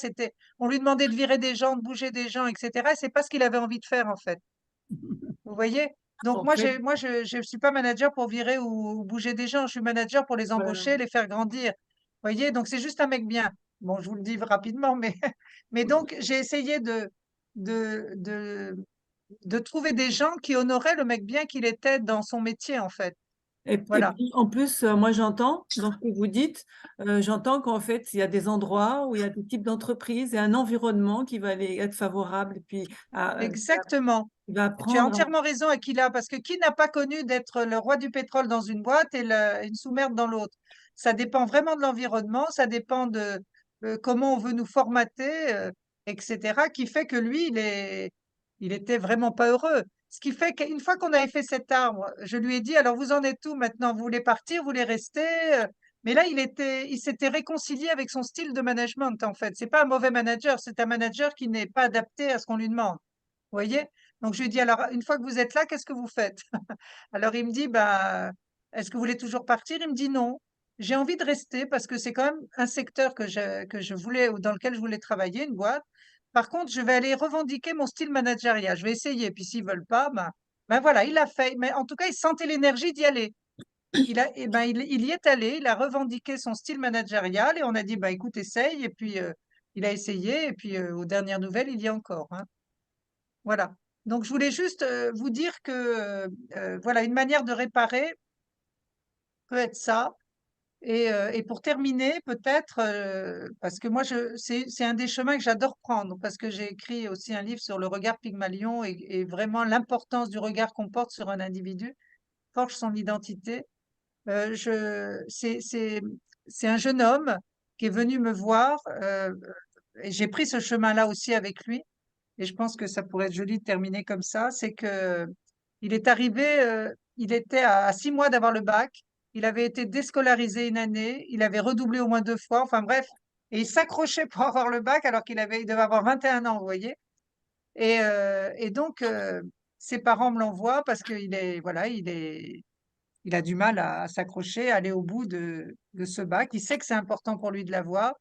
on lui demandait de virer des gens, de bouger des gens, etc. Et c'est pas ce qu'il avait envie de faire en fait. Vous voyez? Donc En moi, fait, je suis pas manager pour virer ou bouger des gens. Je suis manager pour les voilà. embaucher, les faire grandir. Vous voyez? Donc c'est juste un mec bien. Bon, je vous le dis rapidement, mais mais donc j'ai essayé de de de trouver des gens qui honoraient le mec bien qu'il était dans son métier en fait. Et Voilà. puis, en plus, moi, j'entends, dans ce que vous dites, j'entends qu'en fait, il y a des endroits où il y a des types d'entreprises et un environnement qui va aller être favorable et puis Exactement. il va Tu as apprendre. entièrement raison, Aquila, parce que qui n'a pas connu d'être le roi du pétrole dans une boîte et une sous-merde dans l'autre? Ça dépend vraiment de l'environnement, ça dépend de comment on veut nous formater, etc., qui fait que lui, il était vraiment pas heureux. Ce qui fait qu'une fois qu'on avait fait cet arbre, je lui ai dit, alors vous en êtes où maintenant? Vous voulez partir? Vous voulez rester? Mais là, il s'était réconcilié avec son style de management, en fait. C'est pas un mauvais manager, c'est un manager qui n'est pas adapté à ce qu'on lui demande. Vous voyez? Donc je lui dis, alors, une fois que vous êtes là, qu'est-ce que vous faites? Alors il me dit, bah, est-ce que vous voulez toujours partir? Il me dit non. J'ai envie de rester parce que c'est quand même un secteur que je voulais, ou dans lequel je voulais travailler, une boîte. Par contre, je vais aller revendiquer mon style managérial. Je vais essayer. Puis s'ils veulent pas, ben voilà, il l'a fait. Mais en tout cas, il sentait l'énergie d'y aller. Il y est allé, il a revendiqué son style managérial et on a dit, bah écoute, essaye. Et puis il a essayé. Et puis aux dernières nouvelles, il y est encore. Hein. Voilà. Donc, je voulais juste vous dire que, voilà, une manière de réparer peut être ça. Et pour terminer, peut-être, parce que moi, c'est un des chemins que j'adore prendre, parce que j'ai écrit aussi un livre sur le regard Pygmalion et vraiment l'importance du regard qu'on porte sur un individu forge son identité. C'est un jeune homme qui est venu me voir, et j'ai pris ce chemin-là aussi avec lui. Et je pense que ça pourrait être joli de terminer comme ça, c'est que il est arrivé, il était à 6 mois d'avoir le bac, il avait été déscolarisé une année, il avait redoublé au moins 2 fois, enfin bref, et il s'accrochait pour avoir le bac alors il devait avoir 21 ans, vous voyez. Et donc, ses parents me l'envoient parce voilà, il a du mal à s'accrocher, à aller au bout de ce bac. Il sait que c'est important pour lui de l'avoir,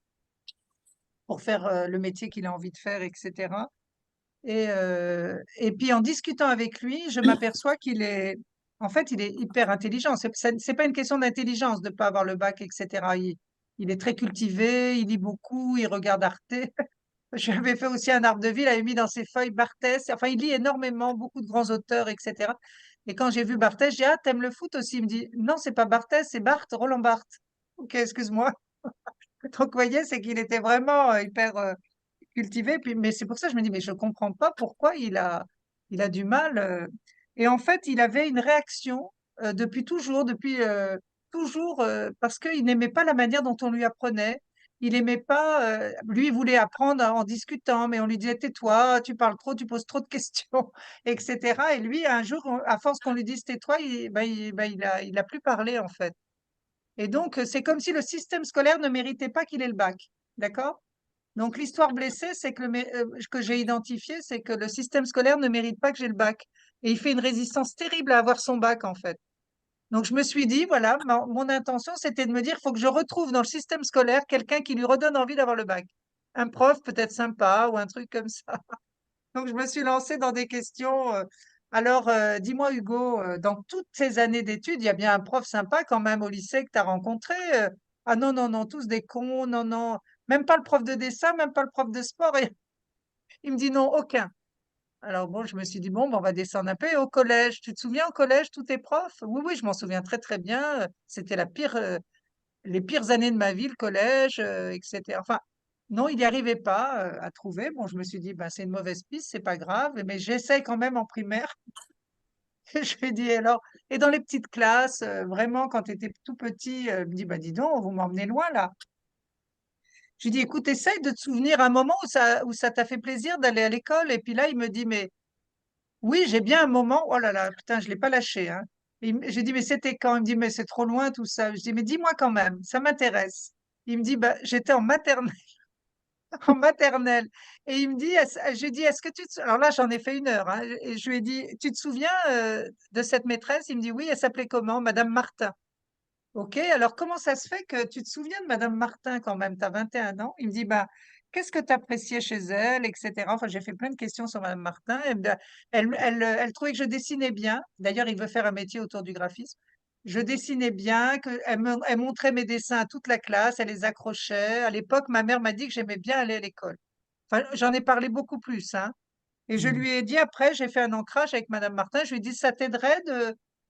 pour faire le métier qu'il a envie de faire, etc. Et puis en discutant avec lui, je m'aperçois en fait, il est hyper intelligent. C'est pas une question d'intelligence de pas avoir le bac, etc. Il est très cultivé, il lit beaucoup, il regarde Arte. Je lui avais fait aussi un arbre de vie, il avait mis dans ses feuilles Barthès. Enfin, il lit énormément, beaucoup de grands auteurs, etc. Et quand j'ai vu Barthès, j'ai dit, ah, t'aimes le foot aussi? Il me dit, non, c'est pas Barthès, c'est Barthes, Roland Barthes. Ok, excuse-moi. Donc, vous voyez, c'est qu'il était vraiment hyper cultivé. Puis, mais c'est pour ça que je me dis, mais je comprends pas pourquoi il a du mal. Et en fait, il avait une réaction depuis toujours, parce qu'il n'aimait pas la manière dont on lui apprenait. il aimait pas, lui, il voulait apprendre en discutant, mais on lui disait: «Tais-toi, tu parles trop, tu poses trop de questions», et cetera. Et lui, un jour, à force qu'on lui dise: «Tais-toi», il a plus parlé, en fait. Et donc, c'est comme si le système scolaire ne méritait pas qu'il ait le bac. D'accord? Donc, l'histoire blessée, c'est que, que j'ai identifié, c'est que le système scolaire ne mérite pas que j'ai le bac. Et il fait une résistance terrible à avoir son bac, en fait. Donc, je me suis dit, voilà, mon intention, c'était de me dire, il faut que je retrouve dans le système scolaire quelqu'un qui lui redonne envie d'avoir le bac. Un prof peut-être sympa ou un truc comme ça. Donc, je me suis lancée dans des questions. Alors, dis-moi, Hugo, dans toutes ces années d'études, il y a bien un prof sympa quand même au lycée que tu as rencontré? Ah non, non, non, tous des cons, non, non, même pas le prof de dessin, même pas le prof de sport. Et il me dit non, aucun. Alors bon, je me suis dit, bon, ben, on va descendre un peu. Et au collège, tu te souviens au collège, tous tes profs? Oui, oui, je m'en souviens très, très bien. C'était les pires années de ma vie, le collège, etc. Enfin, non, il n'y arrivait pas à trouver. Bon, je me suis dit, ben, c'est une mauvaise piste, c'est pas grave, mais j'essaie quand même en primaire. Je lui ai dit, alors, et dans les petites classes, vraiment, quand tu étais tout petit, il me dit, bah, dis donc, vous m'emmenez loin là. Je lui dis, écoute, essaye de te souvenir un moment où ça t'a fait plaisir d'aller à l'école. Et puis là, il me dit, mais oui, j'ai bien un moment. Oh là là, putain, je l'ai pas lâché, hein. J'ai dit, mais c'était quand? Il me dit, mais c'est trop loin tout ça. Je dis, mais dis-moi quand même, ça m'intéresse. Il me dit, bah, j'étais en maternelle, en maternelle. Et il me dit, je lui ai dit, est-ce que alors là, j'en ai fait 1 heure, hein, et je lui ai dit, tu te souviens de cette maîtresse? Il me dit, oui, elle s'appelait comment? Madame Martin. Ok, alors comment ça se fait que tu te souviens de Madame Martin quand même? Tu as 21 ans. Il me dit, bah, qu'est-ce que tu appréciais chez elle, etc. Enfin, j'ai fait plein de questions sur Madame Martin. Elle trouvait que je dessinais bien. D'ailleurs, il veut faire un métier autour du graphisme. Je dessinais bien, elle montrait mes dessins à toute la classe, elle les accrochait. À l'époque, ma mère m'a dit que j'aimais bien aller à l'école. Enfin, j'en ai parlé beaucoup plus, hein. Et je lui ai dit après, j'ai fait un ancrage avec Madame Martin, je lui ai dit, ça t'aiderait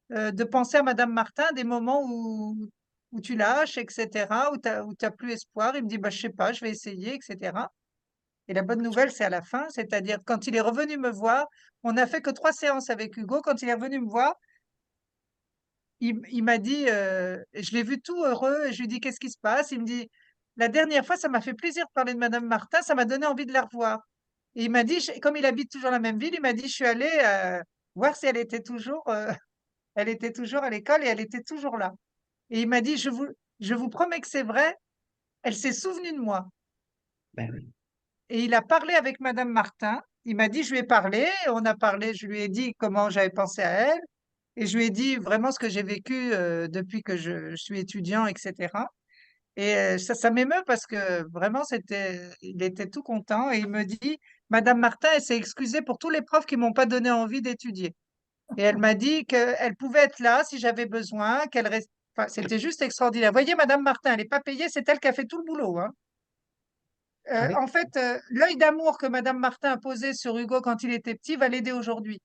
de penser à Madame Martin des moments où tu lâches, etc., où t'as plus espoir. Il me dit, bah, je sais pas, je vais essayer, etc. Et la bonne nouvelle, c'est à la fin, c'est-à-dire quand il est revenu me voir, on n'a fait que 3 séances avec Hugo. Quand il est revenu me voir, il m'a dit, je l'ai vu tout heureux, et je lui dis, qu'est-ce qui se passe? Il me dit, la dernière fois, ça m'a fait plaisir de parler de Madame Martin, ça m'a donné envie de la revoir. Et il m'a dit, comme il habite toujours la même ville, il m'a dit, je suis allée voir si elle était toujours à l'école et elle était toujours là. Et il m'a dit, je vous promets que c'est vrai, elle s'est souvenue de moi. Ben oui. Et il a parlé avec Madame Martin. Il m'a dit, je lui ai parlé, on a parlé, je lui ai dit comment j'avais pensé à elle, et je lui ai dit vraiment ce que j'ai vécu depuis que je suis étudiant, etc. Et ça m'émeut parce que vraiment, il était tout content et il me dit, Madame Martin, elle s'est excusée pour tous les profs qui m'ont pas donné envie d'étudier. Et elle m'a dit qu'elle pouvait être là si j'avais besoin, enfin, c'était juste extraordinaire. Vous voyez, Madame Martin, elle n'est pas payée, c'est elle qui a fait tout le boulot, hein. Ah oui. En fait, l'œil d'amour que Madame Martin a posé sur Hugo quand il était petit va l'aider aujourd'hui.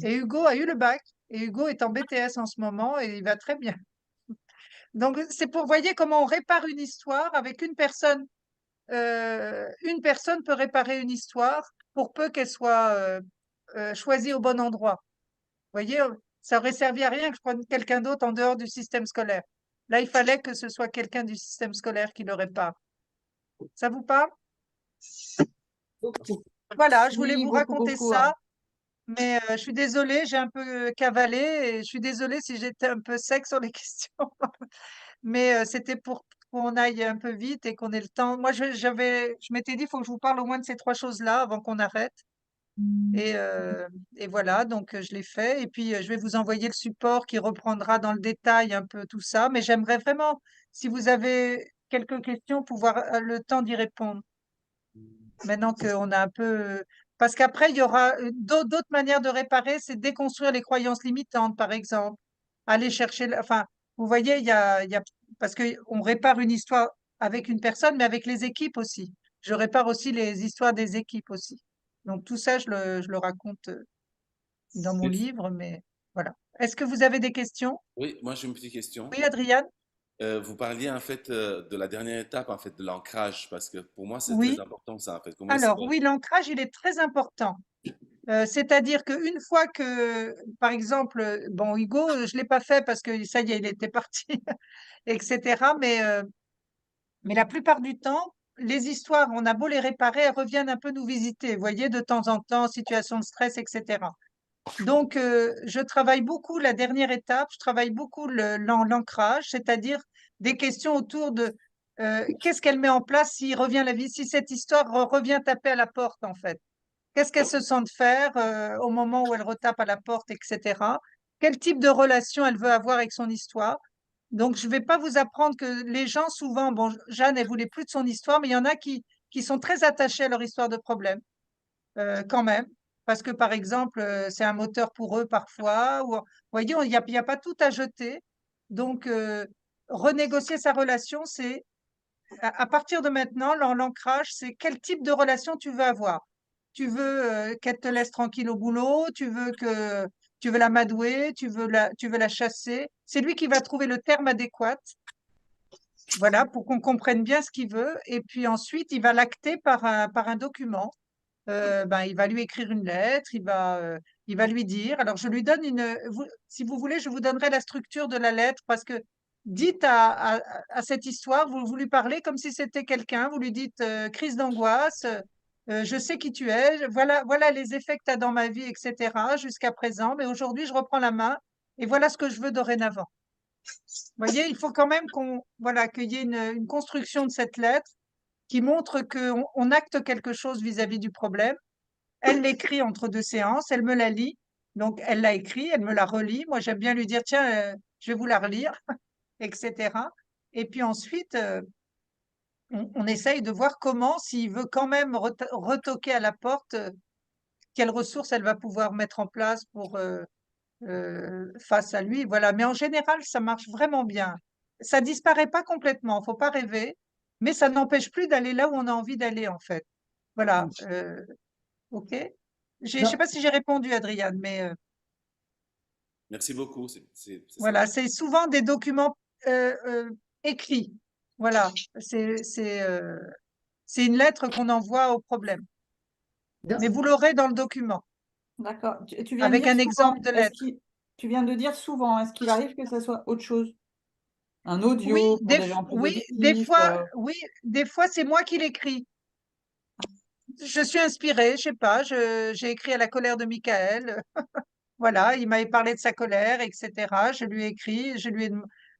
Et Hugo a eu le bac, et Hugo est en BTS en ce moment, et il va très bien. Donc, c'est pour, voyez comment on répare une histoire avec une personne. Une personne peut réparer une histoire pour peu qu'elle soit choisie au bon endroit. Vous voyez, ça aurait servi à rien que je prenne quelqu'un d'autre en dehors du système scolaire. Là, il fallait que ce soit quelqu'un du système scolaire qui le répare. Ça vous parle? Beaucoup. Voilà, je voulais Oui, vous beaucoup, raconter beaucoup, hein. ça, mais je suis désolée, j'ai un peu cavalé et je suis désolée si j'étais un peu sec sur les questions. Mais c'était pour qu'on aille un peu vite et qu'on ait le temps. Moi, je m'étais dit, il faut que je vous parle au moins de ces 3 choses-là avant qu'on arrête. Et, euh, et voilà, donc je l'ai fait. Et puis, je vais vous envoyer le support qui reprendra dans le détail un peu tout ça. Mais j'aimerais vraiment, si vous avez quelques questions, pouvoir le temps d'y répondre. Maintenant qu'on a un peu. Parce qu'après, il y aura d'autres manières de réparer, c'est déconstruire les croyances limitantes, par exemple. Aller chercher. Enfin, vous voyez, parce qu'on répare une histoire avec une personne, mais avec les équipes aussi. Je répare aussi les histoires des équipes aussi. Donc, tout ça, je le raconte dans mon Oui, livre, mais voilà. Est-ce que vous avez des questions? oui, moi j'ai une petite question. Oui, Adriane? Vous parliez en fait de la dernière étape en fait de l'ancrage parce que pour moi c'est très Oui. important ça en fait. Comment est-ce que Alors, oui, l'ancrage, il est très important. C'est-à-dire qu'une fois que, par exemple, bon, Hugo, je l'ai pas fait parce que ça y est, il était parti, etc. Mais Mais la plupart du temps, les histoires, on a beau les réparer, elles reviennent un peu nous visiter, vous voyez, de temps en temps, situation de stress, etc. Donc, je travaille beaucoup la dernière étape, je travaille beaucoup l'ancrage, c'est-à-dire des questions autour de qu'est-ce qu'elle met en place s'il revient la vie, si cette histoire revient taper à la porte, en fait. Qu'est-ce qu'elle se sent de faire au moment où elle retape à la porte, etc. Quel type de relation elle veut avoir avec son histoire. Donc, je ne vais pas vous apprendre que les gens, souvent, bon, Jeanne, elle voulait plus de son histoire, mais il y en a qui sont très attachés à leur histoire de problème, quand même, parce que, par exemple, c'est un moteur pour eux parfois. Ou, vous voyez, il y a pas tout à jeter. Donc, renégocier sa relation, c'est, à partir de maintenant, l'ancrage, c'est quel type de relation tu veux avoir. Tu veux qu'elle te laisse tranquille au boulot, tu veux l'amadouer, tu veux la chasser. C'est lui qui va trouver le terme adéquat, voilà, pour qu'on comprenne bien ce qu'il veut. Et puis ensuite, il va l'acter par un document. Ben, il va lui écrire une lettre, il va lui dire. Alors, je lui donne si vous voulez, je vous donnerai la structure de la lettre parce que dites à cette histoire, vous lui parlez comme si c'était quelqu'un, vous lui dites crise d'angoisse, je sais qui tu es, voilà les effets que tu as dans ma vie, etc., jusqu'à présent, mais aujourd'hui, je reprends la main et voilà ce que je veux dorénavant. Vous voyez, il faut quand même voilà, qu'il y ait une construction de cette lettre qui montre qu'on acte quelque chose vis-à-vis du problème. Elle l'écrit entre deux séances, elle me la lit. Donc, elle l'a écrit, elle me la relit. Moi, j'aime bien lui dire, tiens, je vais vous la relire, etc. Et puis ensuite, on essaye de voir comment, s'il veut quand même retoquer à la porte, quelles ressources elle va pouvoir mettre en place pour face à lui. Voilà. Mais en général, ça marche vraiment bien. Ça disparaît pas complètement, faut pas rêver, mais ça n'empêche plus d'aller là où on a envie d'aller, en fait. Voilà. OK. Je sais Non, pas si j'ai répondu, Adriane, mais Merci beaucoup, c'est voilà, sympa. c'est souvent des documents écrits. Voilà, c'est une lettre qu'on envoie au problème. Mais non, vous l'aurez dans le document, D'accord. Tu viens de avec dire un souvent. exemple de Est-ce lettre. qu'il, tu viens de dire souvent. Est-ce qu'il arrive que ça soit autre chose? Un Oui, audio pour des gens plus auditifs. oui, des fois, c'est moi qui l'écris. Je suis inspirée, je sais pas, j'ai écrit à la colère de Michael. Voilà, il m'avait parlé de sa colère, etc. Je lui ai écrit,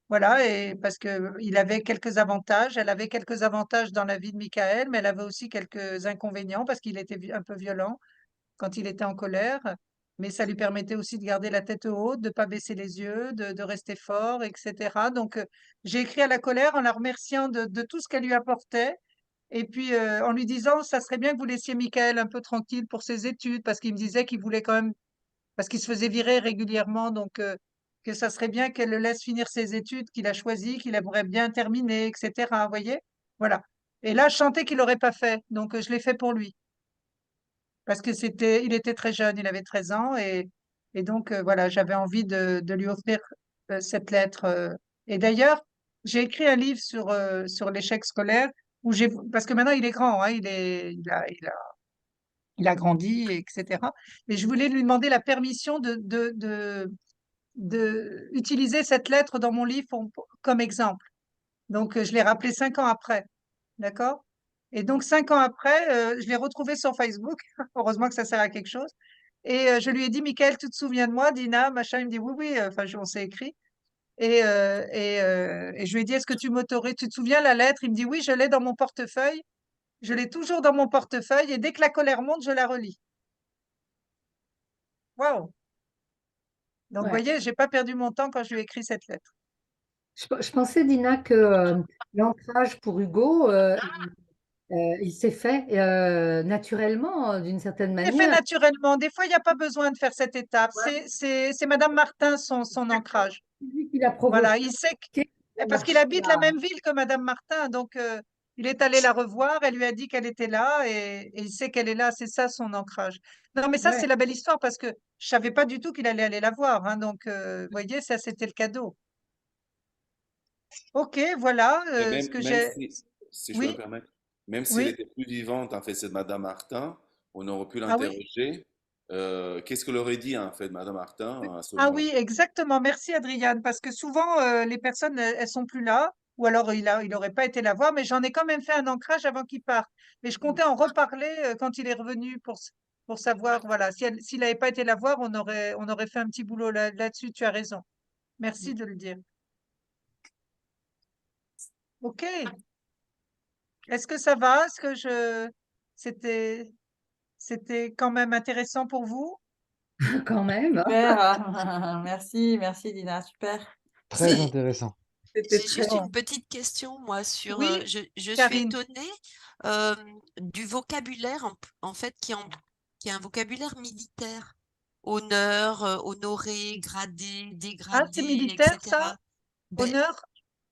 voilà, et parce que il avait quelques avantages, elle avait quelques avantages dans la vie de Michael, mais elle avait aussi quelques inconvénients parce qu'il était un peu violent quand il était en colère. Mais ça lui permettait aussi de garder la tête haute, de pas baisser les yeux, de rester fort, etc. Donc, j'ai écrit à la colère en la remerciant de tout ce qu'elle lui apportait. Et puis, en lui disant, ça serait bien que vous laissiez Michael un peu tranquille pour ses études, parce qu'il me disait qu'il voulait quand même parce qu'il se faisait virer régulièrement, donc que ça serait bien qu'elle le laisse finir ses études qu'il a choisies, qu'il aimerait bien terminer, etc. Vous voyez? Voilà. Et là, je sentais qu'il l'aurait pas fait, donc je l'ai fait pour lui, parce que il était très jeune, il avait 13 ans, et donc voilà, j'avais envie de lui offrir cette lettre. Et d'ailleurs, j'ai écrit un livre sur l'échec scolaire, parce que maintenant il est grand, hein, il a grandi, etc. Et je voulais lui demander la permission de utiliser cette lettre dans mon livre comme exemple. Donc, je l'ai rappelé 5 ans après. D'accord? Et donc, 5 ans après, je l'ai retrouvé sur Facebook. Heureusement que ça sert à quelque chose. Et je lui ai dit, Michael, tu te souviens de moi, Dina, machin. Il me dit, oui, oui, enfin, on s'est écrit. Et je lui ai dit, est-ce que tu te souviens la lettre? Il me dit, oui, je l'ai dans mon portefeuille. Je l'ai toujours dans mon portefeuille. Et dès que la colère monte, je la relis. Waouh! Donc, vous ouais. voyez, j'ai pas perdu mon temps quand je lui ai écrit cette lettre. Je pensais, Dina, que l'ancrage pour Hugo, il s'est fait naturellement, d'une certaine C'est fait manière. naturellement. Des fois, il n'y a pas besoin de faire cette étape. Ouais. C'est Madame Martin, son ancrage. C'est lui qui l'a Voilà, provoqué, il sait ça parce qu'il marche habite la pas. même ville que Madame Martin, donc il est allé la revoir, elle lui a dit qu'elle était là et il sait qu'elle est là, c'est ça son ancrage. Non, mais ça, Ouais. c'est la belle histoire parce que je savais pas du tout qu'il allait aller la voir, hein, donc vous voyez, ça, c'était le cadeau. Ok, voilà Et ce que même j'ai. si je peux me Oui, permettre, même si elle oui, était plus vivante, en fait, cette Madame Martin, on aurait pu ah oui, l'interroger. Qu'est-ce qu'elle aurait dit, en fait, Madame Martin, à ce ah moment-là? oui, exactement. Merci, Adriane, parce que souvent, les personnes, elles sont plus là. ou alors il aurait pas été la voir, mais j'en ai quand même fait un ancrage avant qu'il parte. Mais je comptais en reparler quand il est revenu pour savoir, voilà, s'il n'avait pas été la voir, on aurait fait un petit boulot là-dessus, tu as raison. Merci de le dire. Ok. Est-ce que ça va? Est-ce que c'était quand même intéressant pour vous? Quand même. Super. Merci, merci Dina, super. Très C'est- intéressant. C'était J'ai très juste Bon. une petite question, moi, sur. Oui, Je suis Karine. étonnée du vocabulaire, en fait, qui est un vocabulaire militaire. Honneur, honoré, gradé, Ah, c'est dégradé, militaire, ça? etc. Ben, Honneur?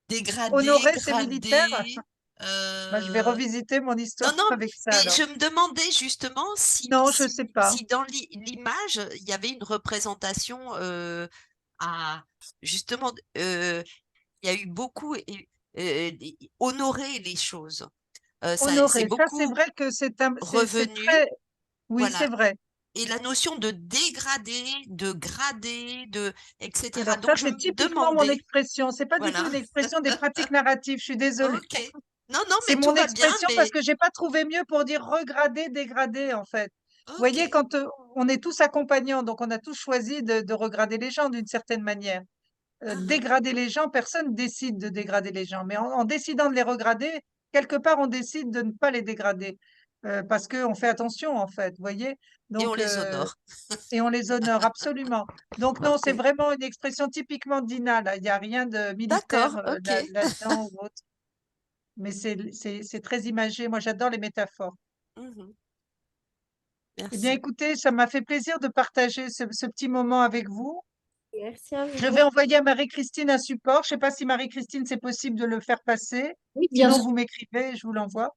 dégradé, Honoré, c'est militaire? gradé. Bah, je vais revisiter mon Non, histoire non, avec ça mais alors. je me demandais justement Non, je sais pas. si dans l'image, il y avait une représentation à justement, il y a eu beaucoup honorer les choses. C'est Honoré, ça c'est beaucoup vrai que c'est revenu, très, oui, c'est voilà. vrai. Et la notion de dégrader, de grader, etc. Alors ça Donc je c'est me typiquement mon demandais, expression. C'est pas du tout voilà. une expression des pratiques narratives. Je suis désolée. Ok. Non, non, C'est mais tout mon va bien, expression parce mais que j'ai pas trouvé mieux pour dire regrader, dégrader en fait. Vous voyez, ok. quand on est tous accompagnants, donc on a tous choisi de regrader les gens d'une certaine manière. Mhm. Dégrader les gens, personne décide de dégrader les gens, mais en décidant de les regrader, quelque part on décide de ne pas les dégrader parce qu'on fait attention en fait, vous voyez. Et on Donc les honore. et on les honore absolument. Donc non, c'est Ok. vraiment une expression typiquement d'Ina là. Il n'y a rien de militaire D'accord, ok. là-dedans ou autre. Mais c'est très imagé. Moi, j'adore les métaphores. Mhm. Eh bien, Merci. écoutez, ça m'a fait plaisir de partager ce petit moment avec vous. Merci à Je vous. vais envoyer à Marie-Christine un support. Je ne sais pas si Marie-Christine, c'est possible de le faire passer. Oui, bien Sinon, sûr. vous m'écrivez et je vous l'envoie.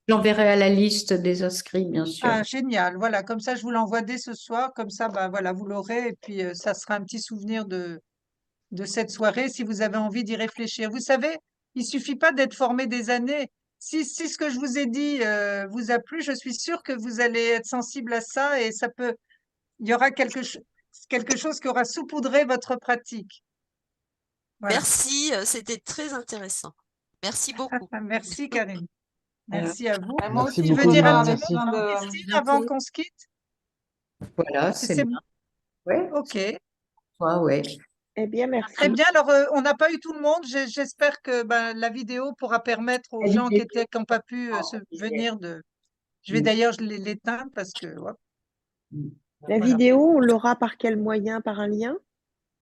J'enverrai à la liste des inscrits, bien sûr. Ah, génial. Voilà, comme ça, je vous l'envoie dès ce soir. Comme ça, bah, voilà, vous l'aurez. Et puis, ça sera un petit souvenir de cette soirée si vous avez envie d'y réfléchir. Vous savez, il suffit pas d'être formé des années. Si ce que je vous ai dit vous a plu, je suis sûre que vous allez être sensible à ça et il y aura quelque chose qui aura saupoudré votre pratique. Voilà. Merci, c'était très intéressant. Merci beaucoup. Merci, Karine. Voilà. Merci à vous. Moi Merci aussi, je Tu veux beaucoup, pars dire un Dina. petit avec mot, Merci. plein Christine, avant d'idées. qu'on se quitte? Voilà, c'est C'est bien. Ouais, OK. toi, ouais. Eh bien, merci. Très bien. Alors, on n'a pas eu tout le monde. J'espère que ben, la vidéo pourra permettre aux La gens vidéo qui n'ont pas pu en se visuel. venir de. Je vais Mm. d'ailleurs l'éteindre parce que, ouais, La voilà. vidéo, on l'aura par quel moyen? Par un lien?